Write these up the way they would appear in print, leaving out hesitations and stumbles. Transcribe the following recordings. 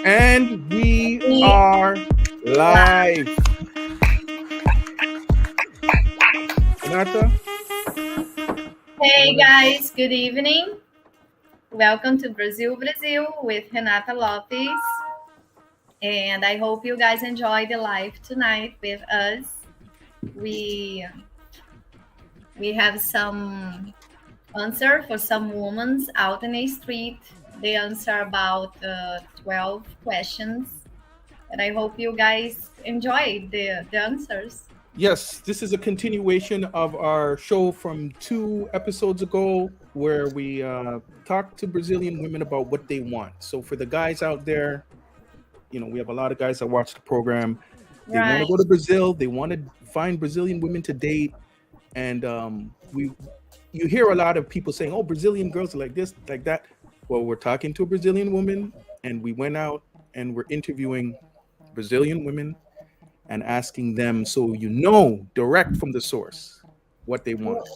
And we are live. Renata? Hey guys, good evening. Welcome to Brazil with Renata Lopes. And I hope you guys enjoy the live tonight with us. We have some answer for some women out in the street. They answer about 12 questions. And I hope you guys enjoy the answers. Yes, this is a continuation of our show from 2 episodes ago where we talked to Brazilian women about what they want. So for the guys out there, we have a lot of guys that watch the program. They want to go to Brazil. They want to find Brazilian women to date. And you hear a lot of people saying, oh, Brazilian girls are like this, like that. Well, we're talking to a Brazilian woman, and we went out and we're interviewing Brazilian women and asking them, so direct from the source, what they want.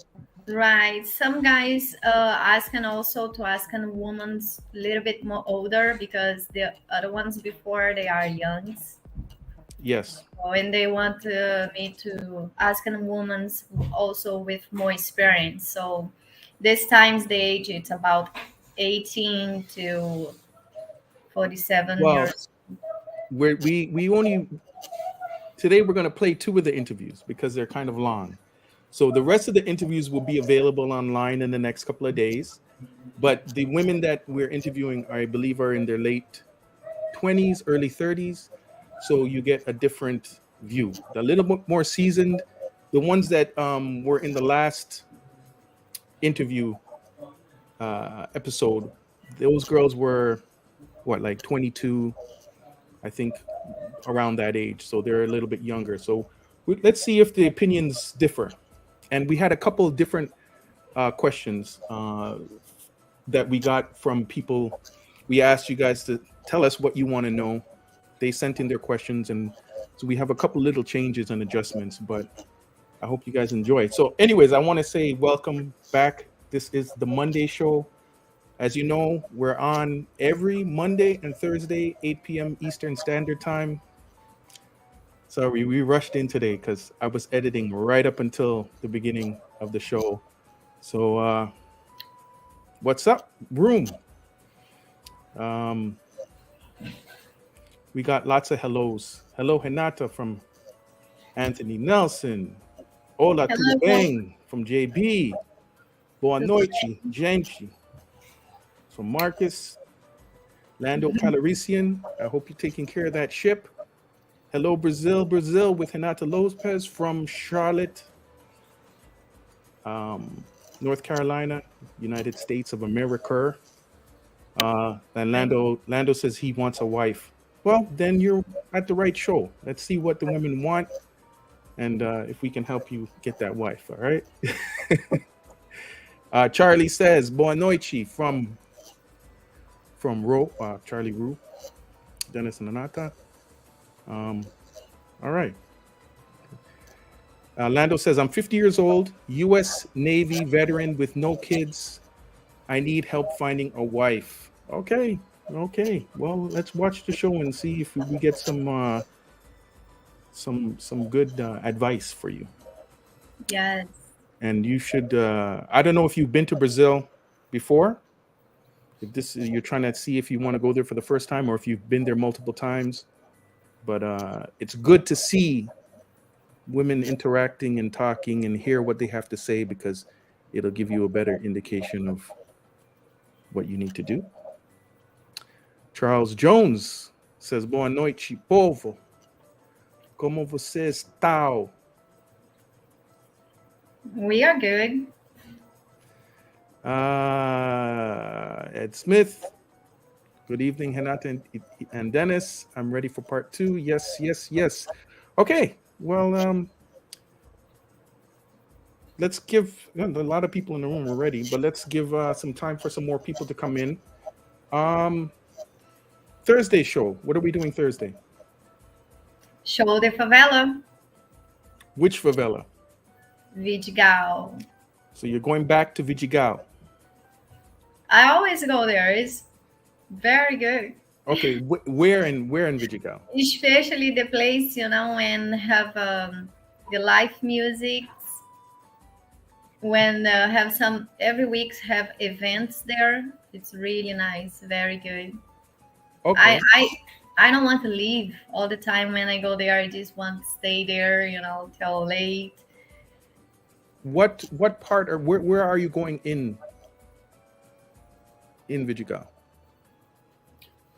Right. Some guys asking also to ask a woman a little bit more older because the other ones before they are young. Yes. And they want me to ask a woman also with more experience. So this time's the age, it's about 18 to 47 years. We only today we're going to play 2 of the interviews because they're kind of long. So the rest of the interviews will be available online in the next couple of days. But the women that we're interviewing, I believe, are in their late 20s, early 30s. So you get a different view. A little bit more seasoned. The ones that were in the last interview episode, those girls were, like 22, I think, around that age. So they're a little bit younger. So let's see if the opinions differ. And we had a couple of different questions that we got from people. We asked you guys to tell us what you want to know. They sent in their questions, and so we have a couple little changes and adjustments, but I hope you guys enjoy. So anyways, I want to say welcome back. This is the Monday show. As you know, we're on every Monday and Thursday, 8 p.m. Eastern Standard Time. Sorry, we rushed in today because I was editing right up until the beginning of the show. So what's up, room? We got lots of hellos. Hello, Renata from Anthony Nelson. Hola, tudo bem from JB. Boa noite, gente. From Marcus. Lando Calorician. I hope you're taking care of that ship. Hello, Brazil with Renata Lopez from Charlotte, North Carolina, United States of America. And Lando says he wants a wife. Well, then you're at the right show. Let's see what the women want, and if we can help you get that wife. All right. Charlie says boa noite from Charlie Rue, Dennis and Renata. All right. Lando says, I'm 50 years old, U.S. Navy veteran with no kids. I need help finding a wife. Okay. Well, let's watch the show and see if we get some good advice for you. Yes. And you should. I don't know if you've been to Brazil before. If you're trying to see if you want to go there for the first time, or if you've been there multiple times. But it's good to see women interacting and talking and hear what they have to say, because it'll give you a better indication of what you need to do. Charles Jones says, boa noite, povo. Como você está? We are good. Ed Smith. Good evening, Renata and Dennis. I'm ready for part 2. Yes. Okay. Well, let's give a lot of people in the room already, but let's give some time for some more people to come in. Thursday show. What are we doing Thursday? Show de favela. Which favela? Vidigal. So you're going back to Vidigal. I always go there. It's very good. Okay, where in Vidigal? Especially the place, when have the live music, when have some every week have events there. It's really nice, very good. I Okay. I I don't want to leave all the time when I go there. I just want to stay there, till late. What part or where are you going in Vidigal?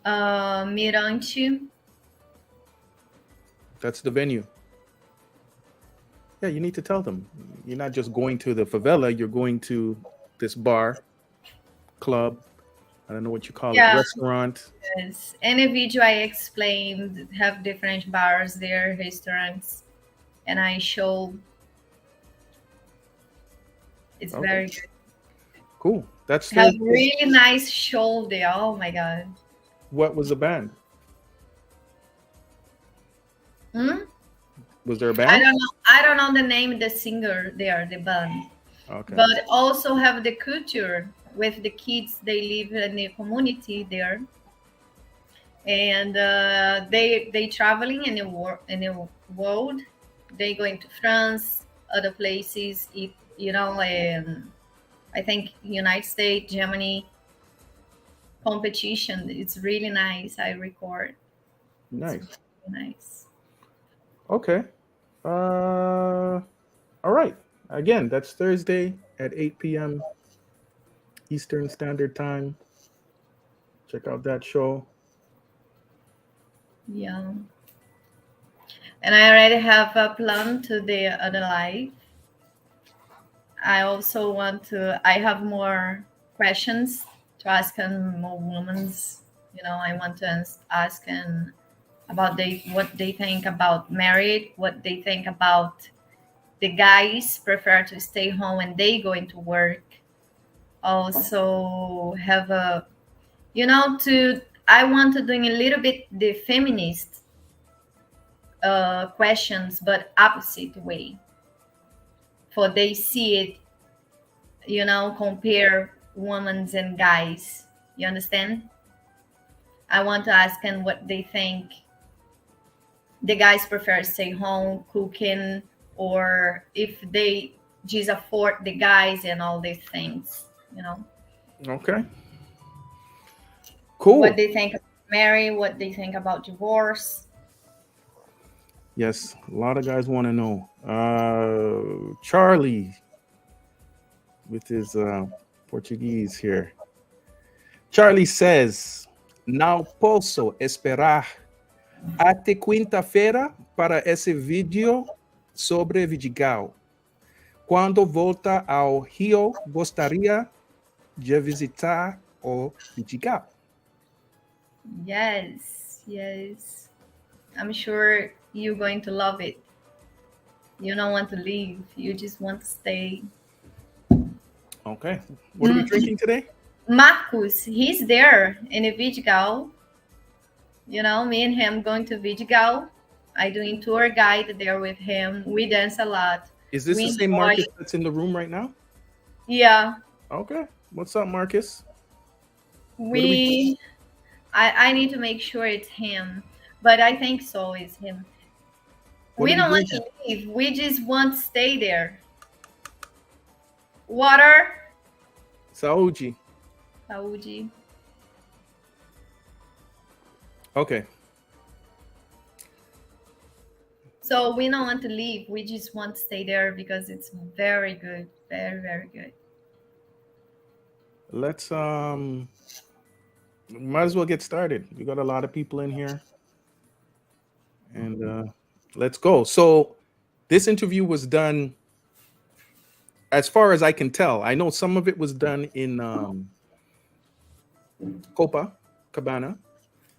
Mirante. That's the venue. Yeah, you need to tell them. You're not just going to the favela, you're going to this bar, club, I don't know what you call it, Yeah, restaurant. yes. In a video I explained have different bars there, restaurants, and I show it's Okay, very good. cool. That's Have Thursday. really nice show there. Oh my god. What was the band? Hmm? Was there a I band? don't know. I don't know the name of the singer there, the band. Okay. But also have the culture with the kids. They live in the community there, and they traveling in the world. They going to France, other places. I think United States, Germany competition. It's really nice. I record. It's Nice. really nice. Okay. All right. Again, that's Thursday at 8 p.m. Eastern Standard Time. Check out that show. Yeah. And I already have a plan to the other life. I also want to. I have more questions to ask and more women's. I want to ask and about what they think about married, what they think about the guys prefer to stay home and they going to work. Also have to. I want to doing a little bit the feminist questions, but opposite way, for they see it, compare women's and guys. You understand? I want to ask them what they think. The guys prefer to stay home cooking, or if they just afford the guys and all these things. Okay. What Cool. they think about marriage, what they think about divorce. Yes, a lot of guys want to know. Charlie with his Portuguese here. Charlie says, "Não posso esperar até quinta-feira para esse vídeo sobre Vidigal. Quando volta ao Rio, gostaria de visitar o Vidigal." Yes. I'm sure you're going to love it. You don't want to leave. You just want to stay. Okay. What are we drinking today? Marcus, he's there in a Vidigal. Me and him going to Vidigal. I doing tour guide there with him. We dance a lot. Is this We the same enjoy. Marcus that's in the room right now? Yeah. Okay. What's up, Marcus? What are we We I need to make sure it's him. But I think so, it's him. What We are we don't want drinking? to leave. We just want to stay there. Water. Saúde. Saúde. Okay. So we don't want to leave. We just want to stay there because it's very good. Very, very good. Let's might as well get started. We got a lot of people in here. And let's go. So this interview was done, as far as I can tell. I know some of it was done in Copacabana,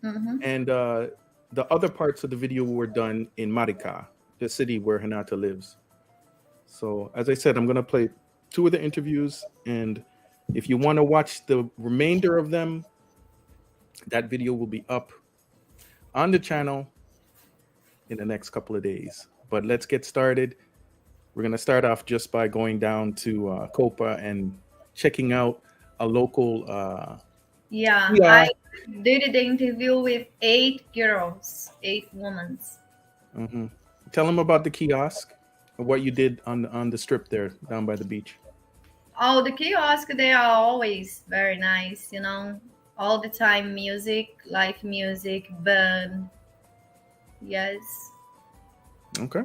Mm-hmm. and the other parts of the video were done in Maricá, the city where Renata lives. So as I said, I'm gonna play two of the interviews, and if you want to watch the remainder of them, that video will be up on the channel in the next couple of days. But let's get started. We're going to start off just by going down to Copa and checking out a local Yeah, I kiosk. did the interview with 8 girls, 8 women. Hmm. Tell them about the kiosk and what you did on the strip there down by the beach. Oh, the kiosk, they are always very nice, all the time music, live music, band. Yes. Okay.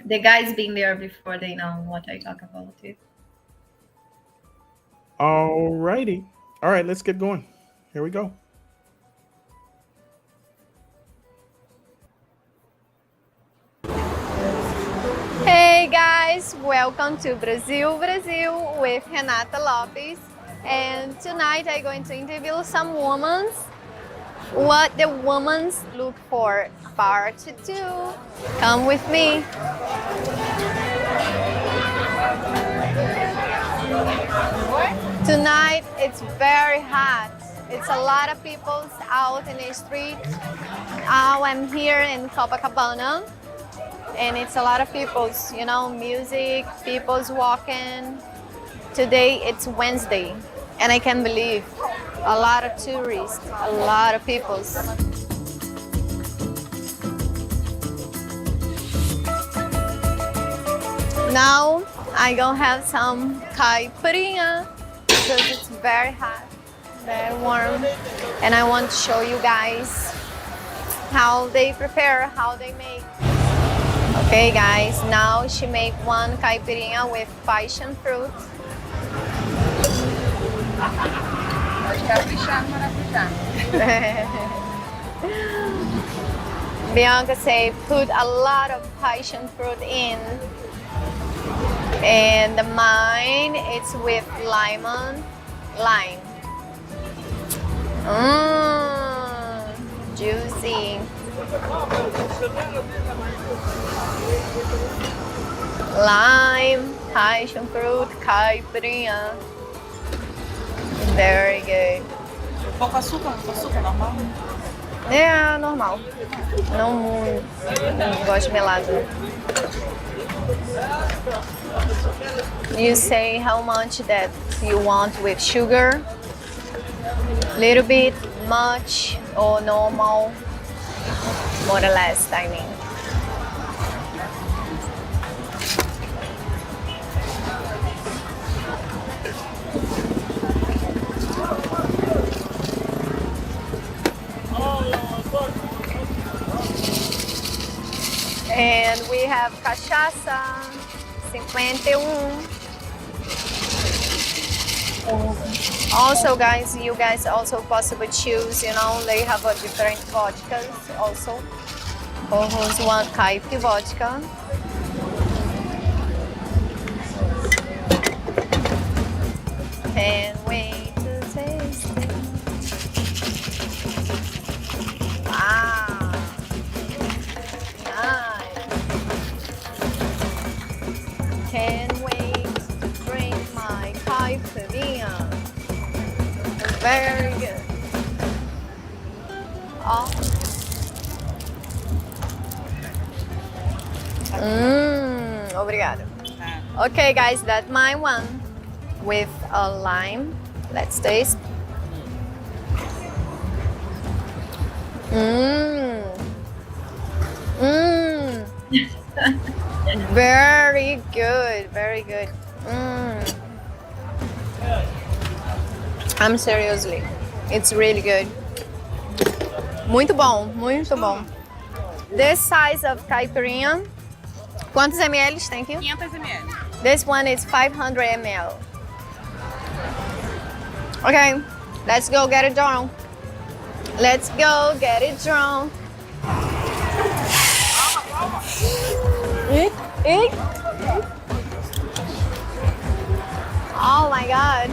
The guys been there before, they know what I talk about it. All righty. All right, let's get going. Here we go. Hey guys, welcome to Brazil with Renata Lopes. And tonight I'm going to interview some women. What the women look for, part 2. Come with me. Tonight it's very hot. It's a lot of people out in the street. Now I'm here in Copacabana. And it's a lot of people's, music, people's walking. Today it's Wednesday, and I can't believe a lot of tourists, a lot of people. Now I gonna have some caipirinha because it's very hot, very warm, and I want to show you guys how they prepare, how they make. Okay guys, now she made one caipirinha with passion fruit. Bianca say put a lot of passion fruit in. And mine it's with lime. Juicy. Lime, passion fruit, caipirinha. Very good. Pouco açúcar normal? É normal. Não muito. Não gosto de melado. You say how much that you want with sugar? Little bit, much, or normal? More or less, I mean. And we have cachaça, 51. Also, guys, you guys also possibly choose, they have a different vodkas also. For who's want caipi vodka. Can't wait to taste it. Wow. Nice. Can't wait to drink my caipirinha. Very good. Oh. Obrigada. Okay, guys, that's my one with a lime. Let's taste. Very good, very good. I'm seriously, it's really good. Muito bom, muito bom. This size of caipirinha, quantos ml tem aqui? 500 ml. This one is 500 ml. Okay, let's go get it drunk. Let's go get it drunk. Eat. Oh my God.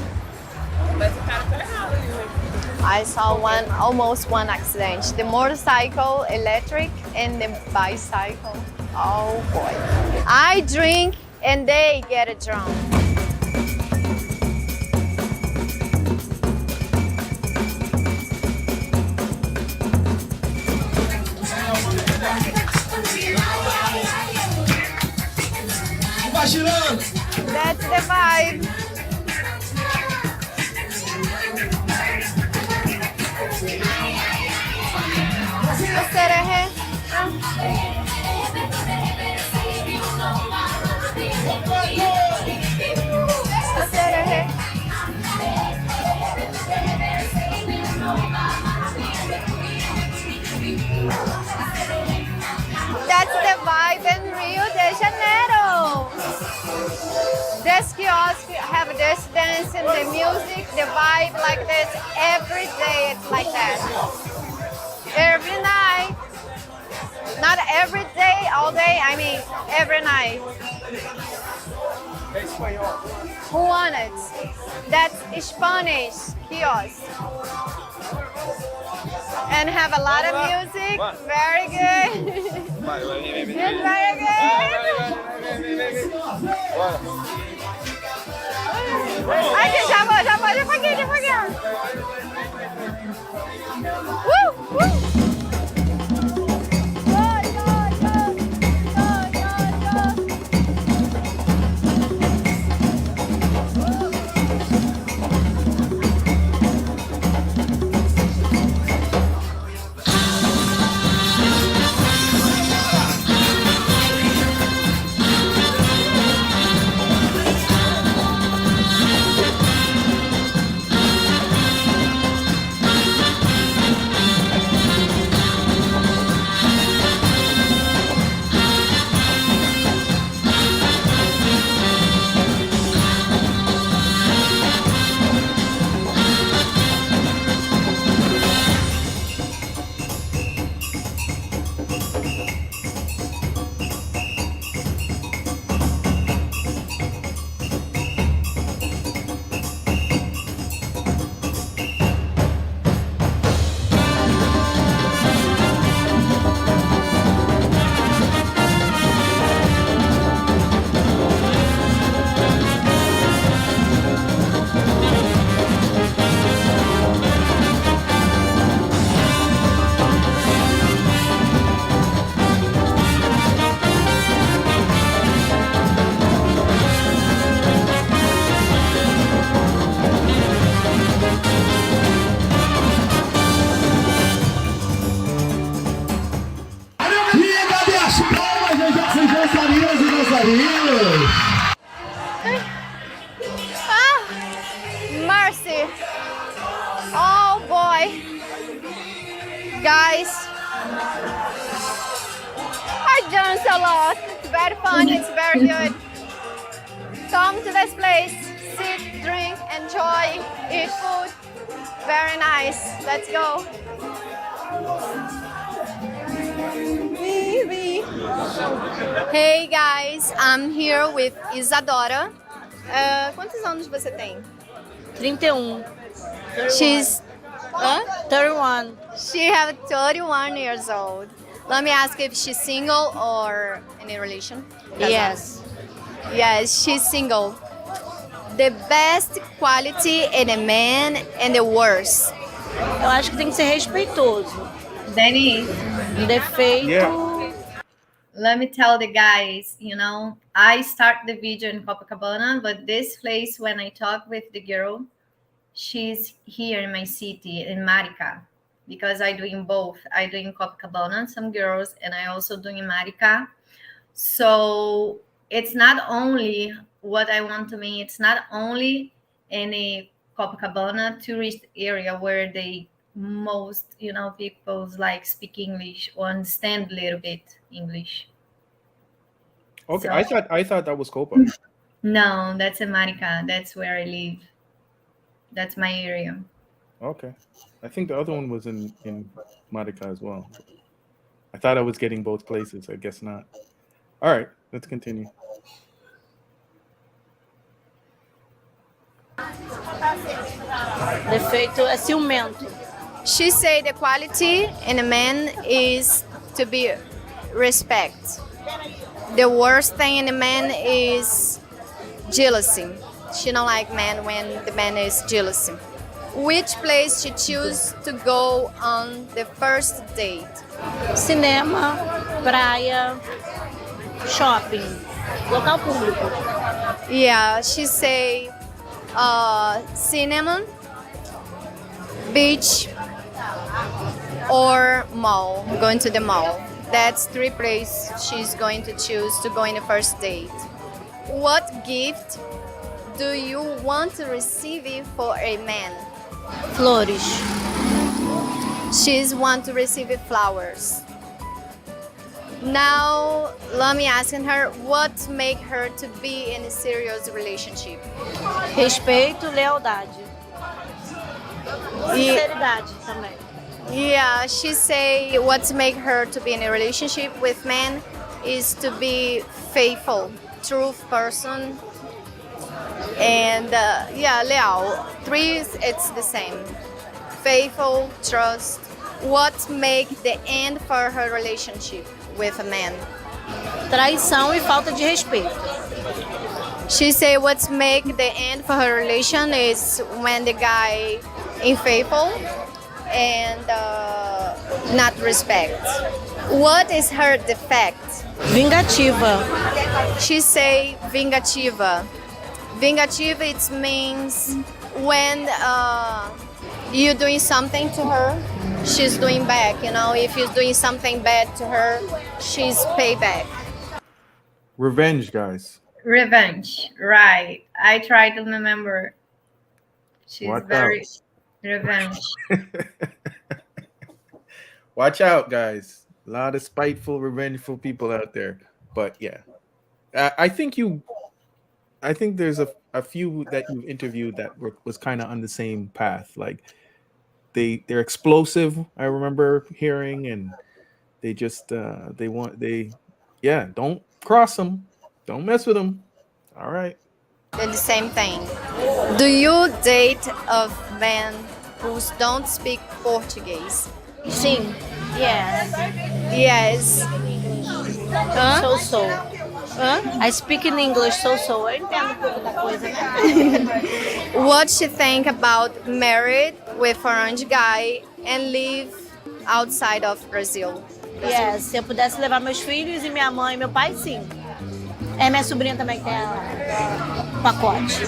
Mas o cara tá errado ali, né? I saw almost one accident. The motorcycle, electric, and the bicycle. Oh boy. I drink and they get it drunk. That's the vibe. That's the vibe in Rio de Janeiro. This kiosk have this dance and the music, the vibe like this every day. It's like that. Every night. Not every day, all day. I mean, every night. Who won it? That's Spanish kiosk. And have a lot of music. Very good. It's very good. Aqui, já vou, devaguinho. Go. Mercy. Oh boy. Guys, I dance a lot. It's very fun, it's very good. Come to this place, sit, drink, enjoy, eat food. Very nice. Let's go. Hey guys, I'm here with Isadora. Quantos anos você tem? 31. She's 31. She have 31 years old. Let me ask if she's single or in a relation. Yes. Yes, she's single. The best quality in a man and the worst. Eu acho que tem que ser respeitoso. Denise, Defeito. Yeah. let me tell the guys, I start the video in Copacabana, but this place, when I talk with the girl, she's here in my city, in Marica, because I do in both. I do in Copacabana, some girls, and I also do in Marica. So it's not only what I want to mean. It's not only in a Copacabana tourist area where they most people like speak English or understand a little bit English. Okay, So- I thought that was Copa. No, that's in Marica. That's where I live. That's my area. Okay, I think the other one was in Marica as well. I thought I was getting both places. I guess not. All right, let's continue. Defeito é ciumento. She say the quality in a man is to be respect. The worst thing in a man is jealousy. She don't like man when the man is jealousy. Which place she choose to go on the first date? Cinema, praia, shopping, local público. Yeah, she say cinema, beach, or mall. Going to the mall. That's 3 places she's going to choose to go in the first date. What gift do you want to receive for a man? Flores. She's want to receive flowers. Now, let me ask her what make her to be in a serious relationship. Respeito, lealdade. E, Sinceridade também. yeah, she say what make her to be in a relationship with men is to be faithful, truth person, and yeah, leal. 3 it's the same. Faithful, trust. What make the end for her relationship with a man? Traição e falta de respeito. She say what make the end for her relation is when the guy unfaithful and not respect. What is her defect? Vingativa. She say vingativa. Vingativa it means when you're doing something to her, she's doing back. You know, if you're doing something bad to her, she's payback. Revenge, guys. Revenge, right? I try to remember. She's Watch very out. revenge. Watch out, guys. A lot of spiteful, revengeful people out there. But yeah, I think there's a few that you've interviewed that was kind of on the same path. Like they're explosive. I remember hearing, and they just don't cross them, don't mess with them. All right. They're the same thing. Do you date of men who don't speak Portuguese? Sim. Yes. Yes. Hã? So. Hã? I speak in English so. Eu entendo um pouco da coisa, né? What she think about married with foreign guy and live outside of Brazil? Yes. Se eu pudesse levar meus filhos e minha mãe e meu pai, sim. É, minha sobrinha também que tem o pacote.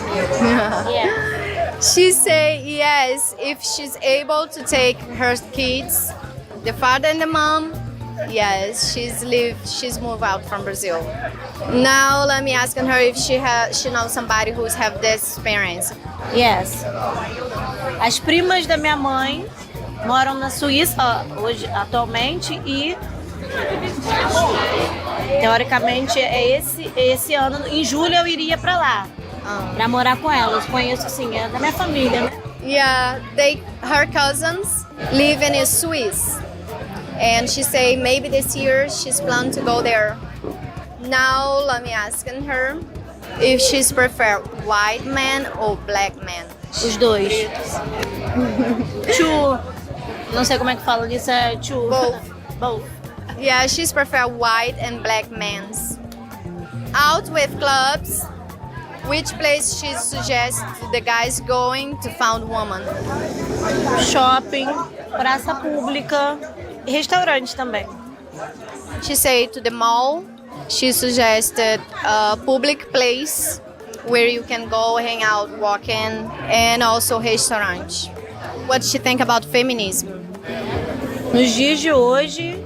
Yeah. She say yes if she's able to take her kids, the father and the mom. Yes, she's moved out from Brazil. Now let me ask her if she knows somebody who's have this experience. Yes. As primas da minha mãe moram na Suíça hoje, atualmente, e teoricamente é esse ano, em julho eu iria para lá, para morar com elas. Conheço, sim, é da minha família, né? Yeah, her cousins live in Swiss, and she say maybe this year she's planning to go there. Now let me ask her if she's prefer white man or black man. Os dois. Two. Não sei como é que fala disso, é two. Both. Yeah, she's prefer white and black men. Out with clubs, which place she suggests the guys going to find woman? Shopping, praça pública e restaurante também. She say to the mall. She suggested a public place where you can go hang out, walk in, and also restaurant. What she think about feminism? Nos dias de hoje,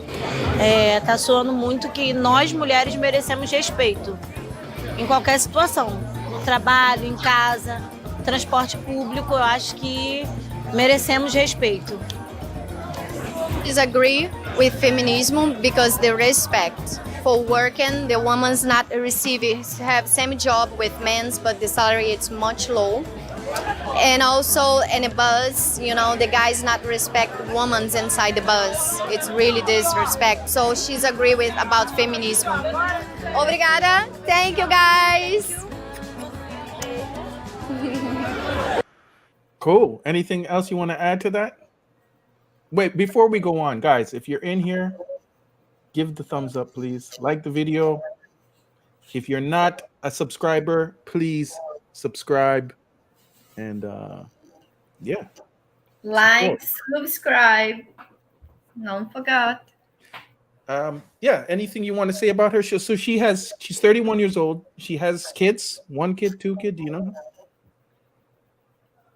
tá soando muito que nós mulheres merecemos respeito em qualquer situação, no trabalho, em casa, no transporte público. Eu acho que merecemos respeito. Disagree with feminism because the respect for working, the woman's not receiving, have same job with men's, but the salary is much low. And also in a bus, you know, the guys not respect women's inside the bus. It's really disrespect. So she's agree with about feminism. Obrigada. Thank you, guys. Cool. Anything else you want to add to that? Wait, before we go on, guys, if you're in here, give the thumbs up, please. Like the video. If you're not a subscriber, please subscribe. And yeah. Like, subscribe. Don't forget. Yeah, anything you want to say about her? So she's 31 years old. She has kids, 1 kid, 2 kid, do you know?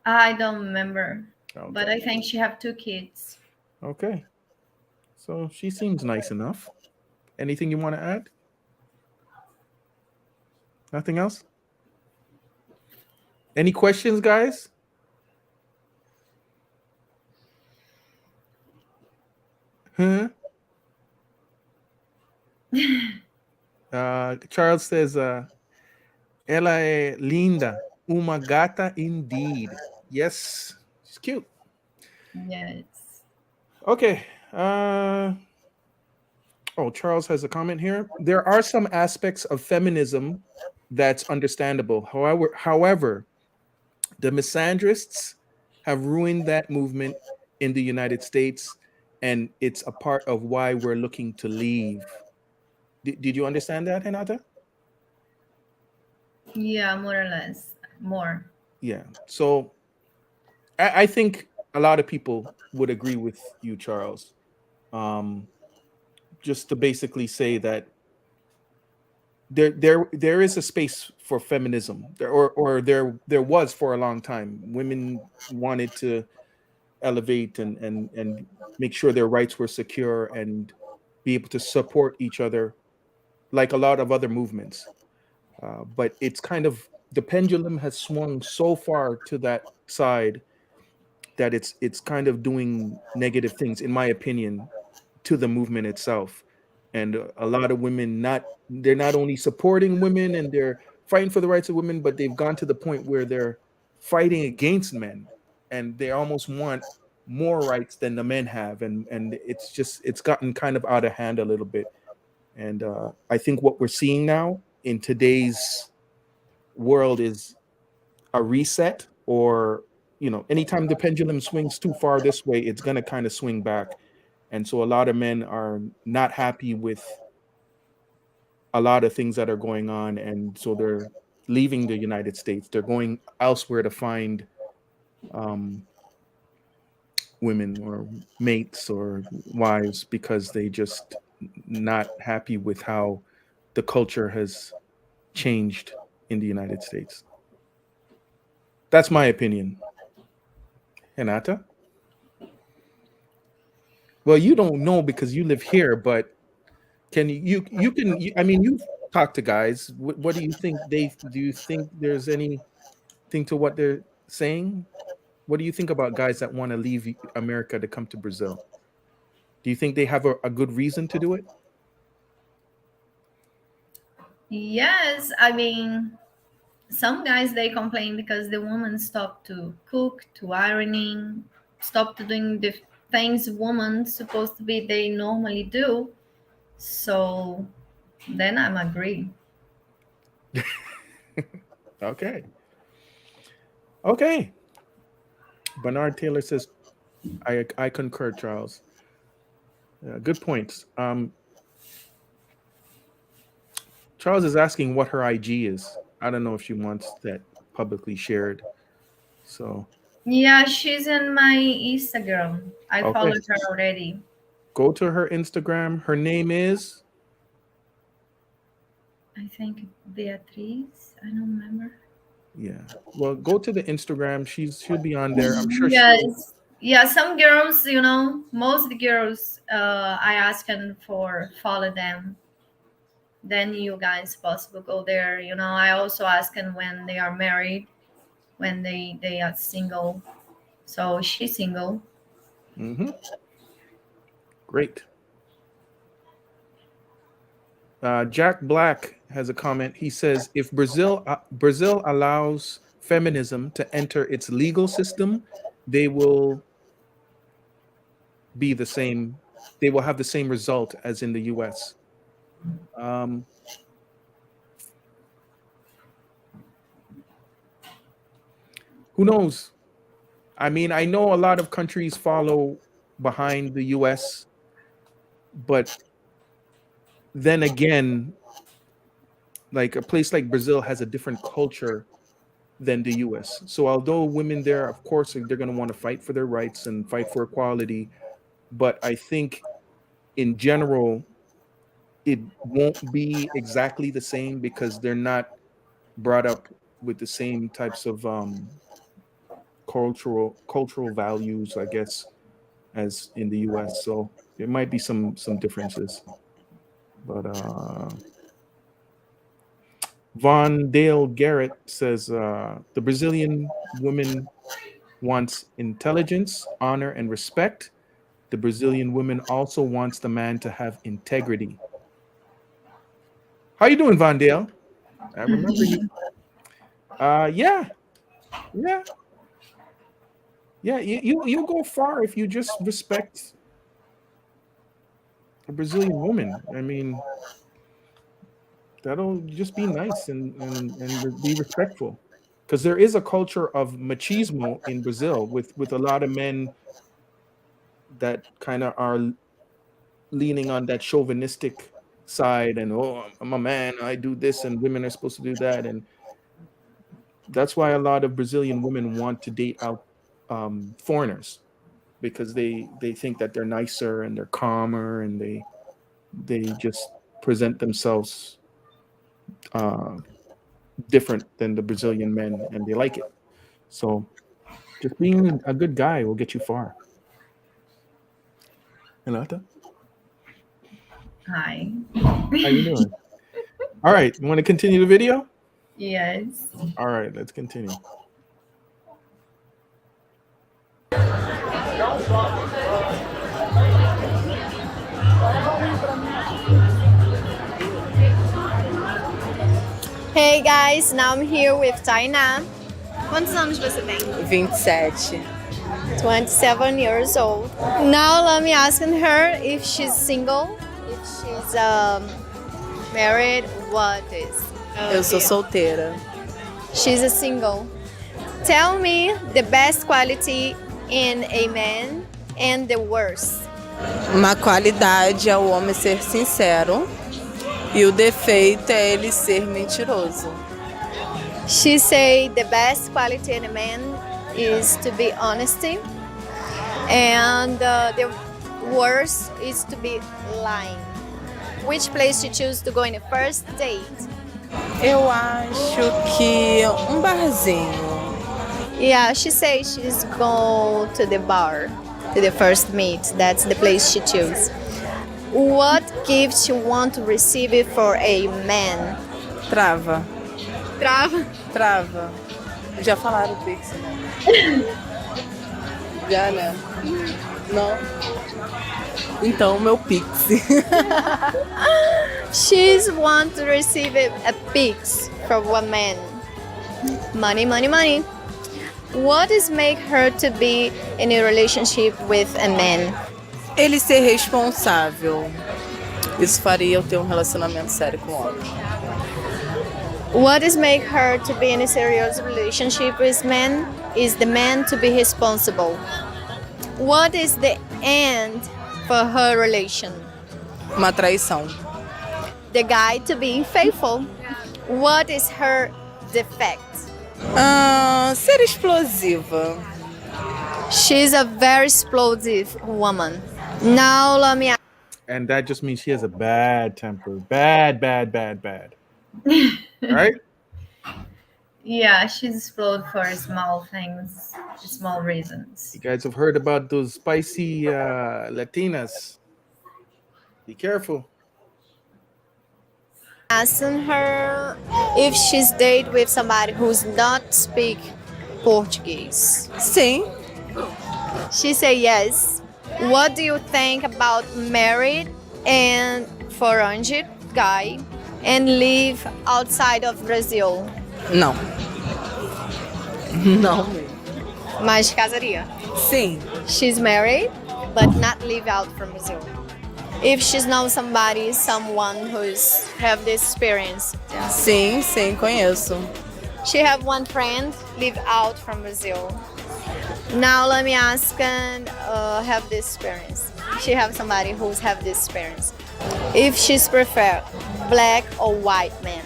I don't remember, Okay. but I think she have 2 kids. Okay. So she seems nice enough. Anything you want to add? Nothing else? Any questions, guys? Huh? Charles says, ela é linda, uma gata indeed. Yes, she's cute. Yes. Okay. Oh, Charles has a comment here. There are some aspects of feminism that's understandable. However, the misandrists have ruined that movement in the United States, and it's a part of why we're looking to leave. Did you understand that, Renata? Yeah, more or less. More. Yeah. So I think a lot of people would agree with you, Charles. Just to basically say that there is a space for feminism, there was for a long time. Women wanted to elevate and make sure their rights were secure and be able to support each other like a lot of other movements. But it's kind of, the pendulum has swung so far to that side that it's kind of doing negative things, in my opinion, to the movement itself. And a lot of women, they're not only supporting women and they're fighting for the rights of women, but they've gone to the point where they're fighting against men, and they almost want more rights than the men have. And it's gotten kind of out of hand a little bit. And I think what we're seeing now in today's world is a reset, or anytime the pendulum swings too far this way, it's going to kind of swing back. And so a lot of men are not happy with a lot of things that are going on, and so they're leaving the United States. They're going elsewhere to find women or mates or wives, because they just not happy with how the culture has changed in the United States. That's my opinion. Renata? Well, you don't know because you live here, but can I mean, you've talked to guys. What do you think do you think there's anything to what they're saying? What do you think about guys that want to leave America to come to Brazil? Do you think they have a good reason to do it? Yes, I mean, some guys they complain because the woman stopped to cook, to ironing, stopped doing the things women supposed to be they normally do. So then I'm agree. Okay. Okay. Bernard Taylor says, I concur, Charles. Good points. Charles is asking what her IG is. I don't know if she wants that publicly shared. So Yeah, she's in my Instagram. I okay, followed her already. go to her Instagram. Her name is, I think Beatriz. I don't remember. yeah. Well, go to the Instagram. She'll be on there. I'm sure she'll. Yes. Yeah, some girls, most girls, I ask them for follow them. Then you guys possible go there. I also ask them when they are married, when they are single. So she's single. Mm-hmm. Great. Jack Black has a comment. He says, if Brazil allows feminism to enter its legal system, they will be the same. They will have the same result as in the U.S. Who knows? I mean, I know a lot of countries follow behind the U.S., but then again, like a place like Brazil has a different culture than the US. So although women there, of course, they're going to want to fight for their rights and fight for equality, but I think in general, it won't be exactly the same because they're not brought up with the same types of cultural values, I guess, as in the US. So there might be some differences. But Von Dale Garrett says the Brazilian woman wants intelligence, honor, and respect. The Brazilian woman also wants the man to have integrity. How you doing, Von Dale? I remember you. Yeah. You'll go far if you just respect a Brazilian woman. I mean, that'll just be nice and be respectful. Because there is a culture of machismo in Brazil with a lot of men that kind of are leaning on that chauvinistic side and, oh, I'm a man, I do this, and women are supposed to do that. And that's why a lot of Brazilian women want to date out foreigners, because they think that they're nicer and they're calmer and they just present themselves different than the Brazilian men, and they like it. So just being a good guy will get you far. Renata? Hi. How you doing? All right, you want to continue the video? Yes. All right, let's continue. Hey guys, now I'm here with Tainá. Quantos anos você tem? 27. 27 years old. Now let me ask her if she's single, if she's married, what is. Eu sou solteira. She's a single. Tell me the best quality in a man and the worst. Uma qualidade é o homem ser sincero e o defeito é ele ser mentiroso. She say the best quality in a man is to be honesty, and the worst is to be lying. Which place you choose to go in a first date? Eu acho que barzinho. Yeah, she says she's go to the bar, to the first meet. That's the place she choose. What gift you want to receive for a man? Trava. Trava. Trava. Já falaram Pix, né? Já, né? Não? Então, meu Pix. She's want to receive a Pix from one man. Money, money, money. What is make her to be in a relationship with a man? Ele ser responsável. Isso faria eu ter relacionamento sério com o homem. What is make her to be in a serious relationship with men is the man to be responsible. What is the end for her relation? Uma traição. The guy to be faithful. What is her defect? Ser explosiva. She's a very explosive woman. Now let me ask. And that just means she has a bad temper. Bad. Right? Yeah, she's explode for small things, small reasons. You guys have heard about those spicy Latinas. Be careful. Asking her if she's date with somebody who's not speak Portuguese. Sim. She say yes. What do you think about married and foreign guy and live outside of Brazil? Não. Não mesmo. Mas casaria. Sim. She's married but not live out from Brazil. If she's known somebody, someone who's have this experience. Sim, conheço. She have one friend live out from Brazil. Now let me ask and have this experience. She have somebody who's have this experience. If she's prefer black or white men.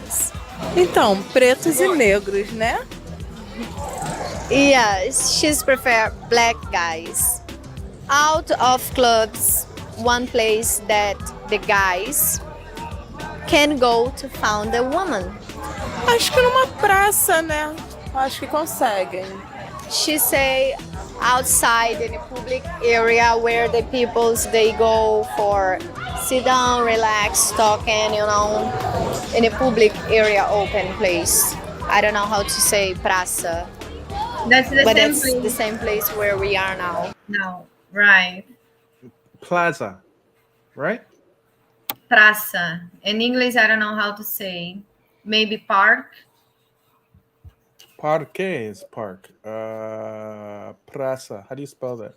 Então, pretos e negros, né? Yeah, she's prefer black guys. Out of clubs, one place that the guys can go to find a woman. Acho que numa praça, né? Acho que conseguem. She say outside in a public area where the peoples they go for sit down, relax, talking, in a public area, open place. I don't know how to say praça, That's the but same that's the place same place where we are now. now, right? Plaza, right? Praça. In English, I don't know how to say. Maybe park. Parque is park. Praça. How do you spell that?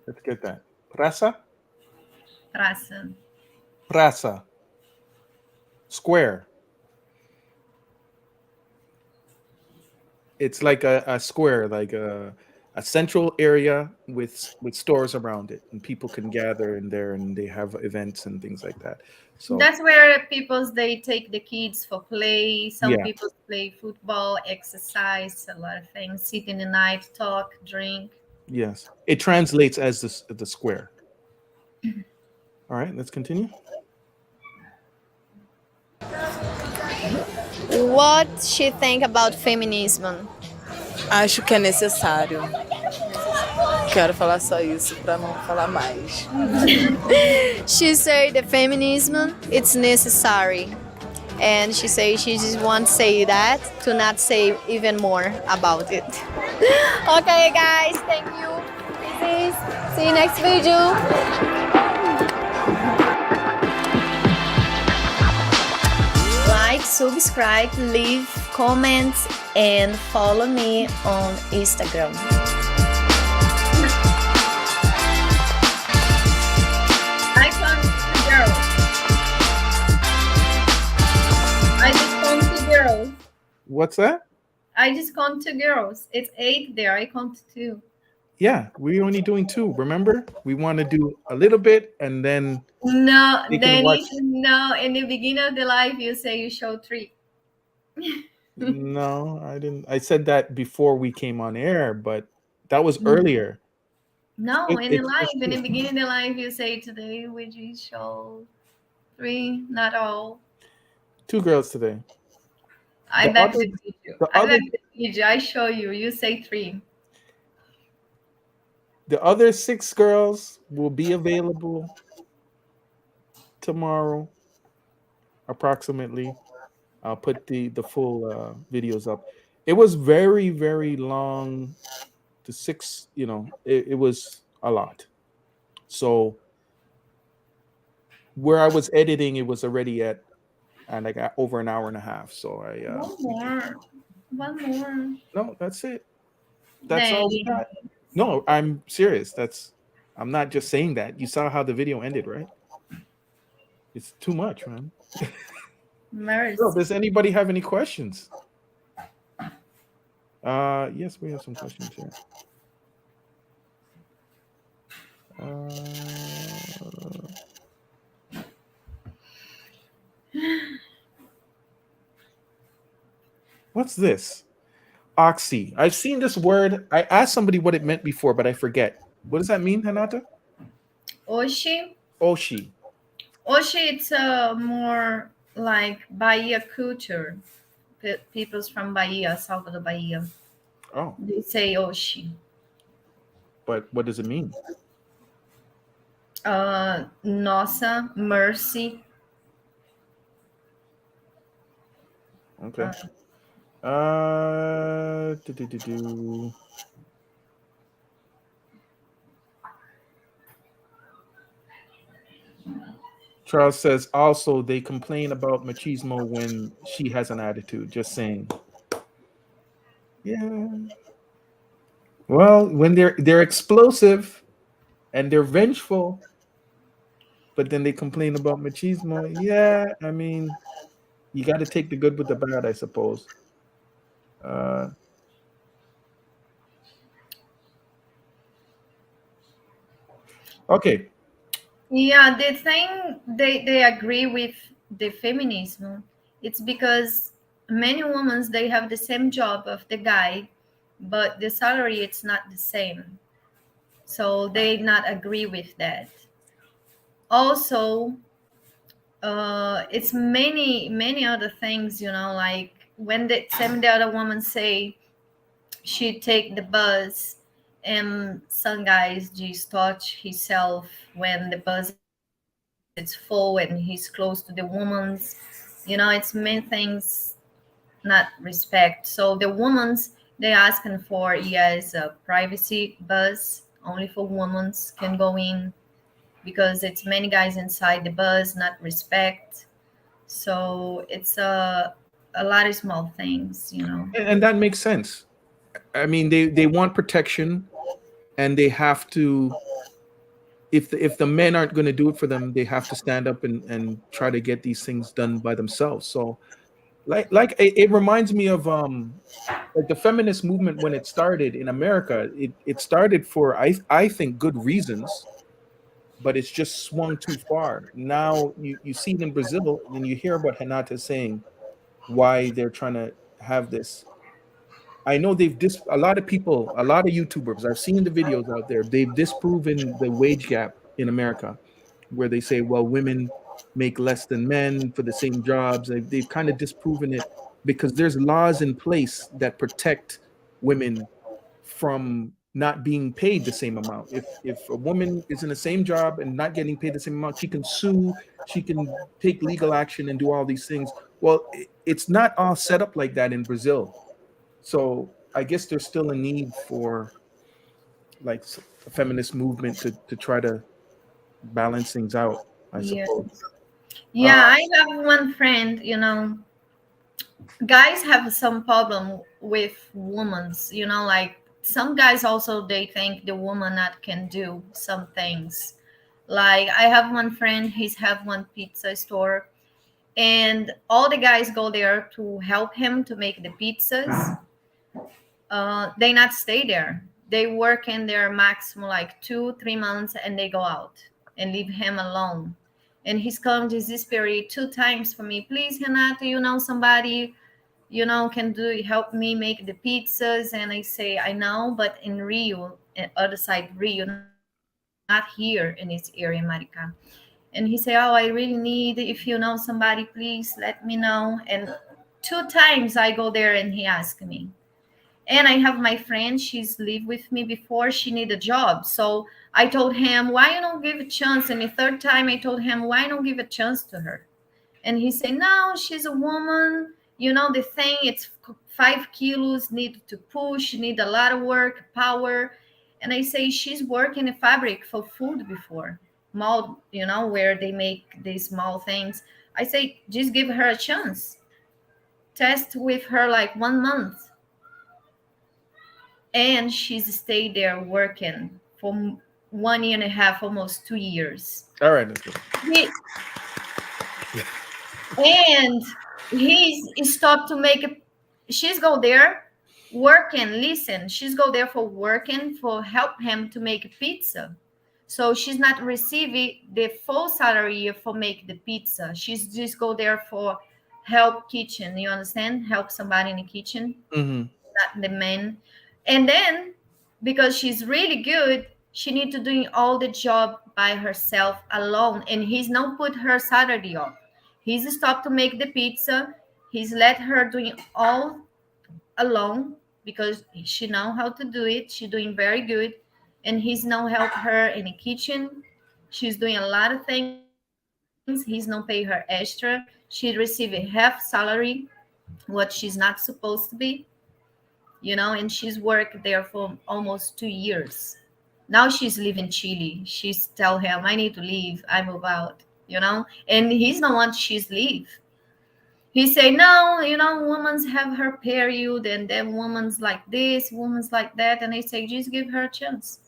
Let's get that. Praça? Praça. Praça. Square. It's like a square, like a central area with stores around it, and people can gather in there, and they have events and things like that. So That's where they take the kids for play. Some yeah, people play football, exercise, a lot of things. Sit in the night, talk, drink. yes, it translates as the square. All right, let's continue. What she think about feminism? Acho que é necessário. Quero falar só isso para não falar mais. She said the feminism it's necessary, and she said she just wants to say that to not say even more about it. Okay, guys, thank you. This is see you next video. Like, subscribe, leave comments, and follow me on Instagram. I come to girls. I just come to girls. What's that? I just count 2 girls. It's 8 there. I count 2. Yeah, we're only doing 2. Remember, we want to do a little bit, and then No, they can then watch. no. In the beginning of the live, you say you show 3. No, I didn't. I said that before we came on air, but that was Mm. earlier. No, It- in the it's live, just in the 2. beginning of the live, you say today we just show 3, not all. 2 girls today. I The back other, the video. the I other, back the video. I show you. You say 3. the other 6 girls will be available tomorrow, approximately. I'll put the full videos up. It was very, very long. The 6, it was a lot. So where I was editing, it was already at and I got over an hour and a half. So One more. One more. no, that's it. That's Dang. all we got. No, I'm serious. I'm not just saying that. You saw how the video ended, right? It's too much, man. Mercy. So, does anybody have any questions? Yes, we have some questions here. What's this? Oxy. I've seen this word. I asked somebody what it meant before, but I forget. What does that mean, Hanata? Oshi. Oshi. Oshi, it's more like Bahia culture. People's from Bahia, Salvador, Bahia. Oh, They say Oshi. but what does it mean? Nossa, mercy. Okay. Do. Charles says also they complain about machismo when she has an attitude. Just saying. Yeah. Well, when they're explosive and they're vengeful, but then they complain about machismo. Yeah, I mean, you got to take the good with the bad, I suppose. Okay. Yeah, the thing they agree with the feminism, it's because many women they have the same job of the guy, but the salary it's not the same. So they not agree with that. Also, it's many other things, like when the other woman say she take the bus and some guys just touch himself when the bus is full and he's close to the woman's. It's many things not respect. So the women's, they asking for, yes, a privacy bus only for women's can go in, because it's many guys inside the bus, not respect. So it's a lot of small things. And that makes sense. I mean, they want protection, and they have to. If the men aren't going to do it for them, they have to stand up and try to get these things done by themselves. So, like it reminds me of like the feminist movement when it started in America. It started for I think good reasons, but it's just swung too far. Now you see it in Brazil, and you hear what Renata saying, why they're trying to have this. I know a lot of people, a lot of YouTubers, I've seen the videos out there, they've disproven the wage gap in America, where they say, well, women make less than men for the same jobs. They've kind of disproven it because there's laws in place that protect women from not being paid the same amount. If a woman is in the same job and not getting paid the same amount, she can sue, she can take legal action and do all these things. Well, it's not all set up like that in Brazil. So I guess there's still a need for like a feminist movement to try to balance things out, I Yeah. suppose. Yeah, I have one friend. Guys have some problem with women's. Like some guys also, they think the woman not can do some things. Like I have one friend, he's have one pizza store, and all the guys go there to help him to make the pizzas. They not stay there. They work in there maximum like 2-3 months, and they go out and leave him alone. And he's come desperate 2 times for me. Please, Renata, somebody, can do help me make the pizzas. And I say, I know, but in Rio, other side Rio, not here in this area, Marica. And he say, oh, I really need, if you know somebody, please let me know. And 2 times I go there and he asked me. And I have my friend, she's lived with me before, she need a job. So I told him, why you don't give a chance? And the third time I told him, why don't give a chance to her? And he said, no, she's a woman. The thing, it's 5 kilos, need to push, need a lot of work, power. And I say, she's worked in a fabric for food before, mold, where they make these small things. I say, just give her a chance. Test with her like 1 month. And she's stayed there working for 1 year and a half, almost 2 years. All right. Let's go. And he's stopped to make a, she's go there working, listen, she's go there for working, for help him to make a pizza. So she's not receiving the full salary for make the pizza. She's just go there for help kitchen, you understand, help somebody in the kitchen, not the man. And then because she's really good, she need to doing all the job by herself alone, and he's not put her Saturday off. He's stopped to make the pizza. He's let her doing all alone because she know how to do it. She's doing very good, and he's now help her in the kitchen. She's doing a lot of things. He's not pay her extra. She receive a half salary, what she's not supposed to be. And she's worked there for almost 2 years. Now she's living in Chile. She's tell him, I need to leave. I move out. And he's not want she's leave. He say, no, women's have her period, and then women's like this, women's like that. And I say, just give her a chance.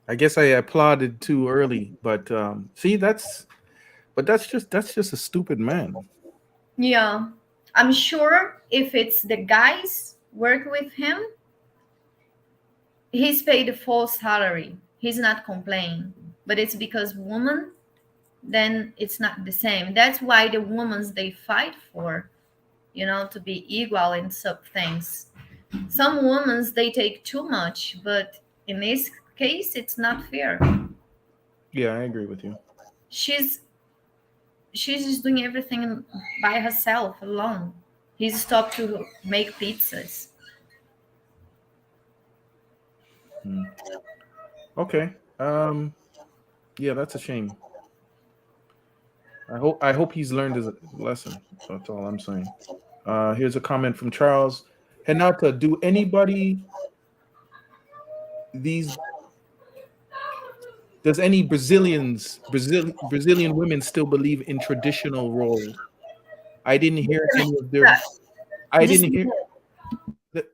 I guess I applauded too early, but see, that's just a stupid man. Yeah. I'm sure if it's the guys work with him, he's paid the full salary. He's not complaining. But it's because woman, then it's not the same. That's why the women's they fight for, to be equal in some things. Some women's they take too much, but in this case, it's not fair. Yeah, I agree with you. She's just doing everything by herself alone. He's stopped to make pizzas. Hmm. Okay. Yeah, that's a shame. I hope he's learned his lesson. That's all I'm saying. Here's a comment from Charles. Henata, do anybody these does any Brazilian women still believe in traditional roles? I didn't hear any of their I This didn't hear the,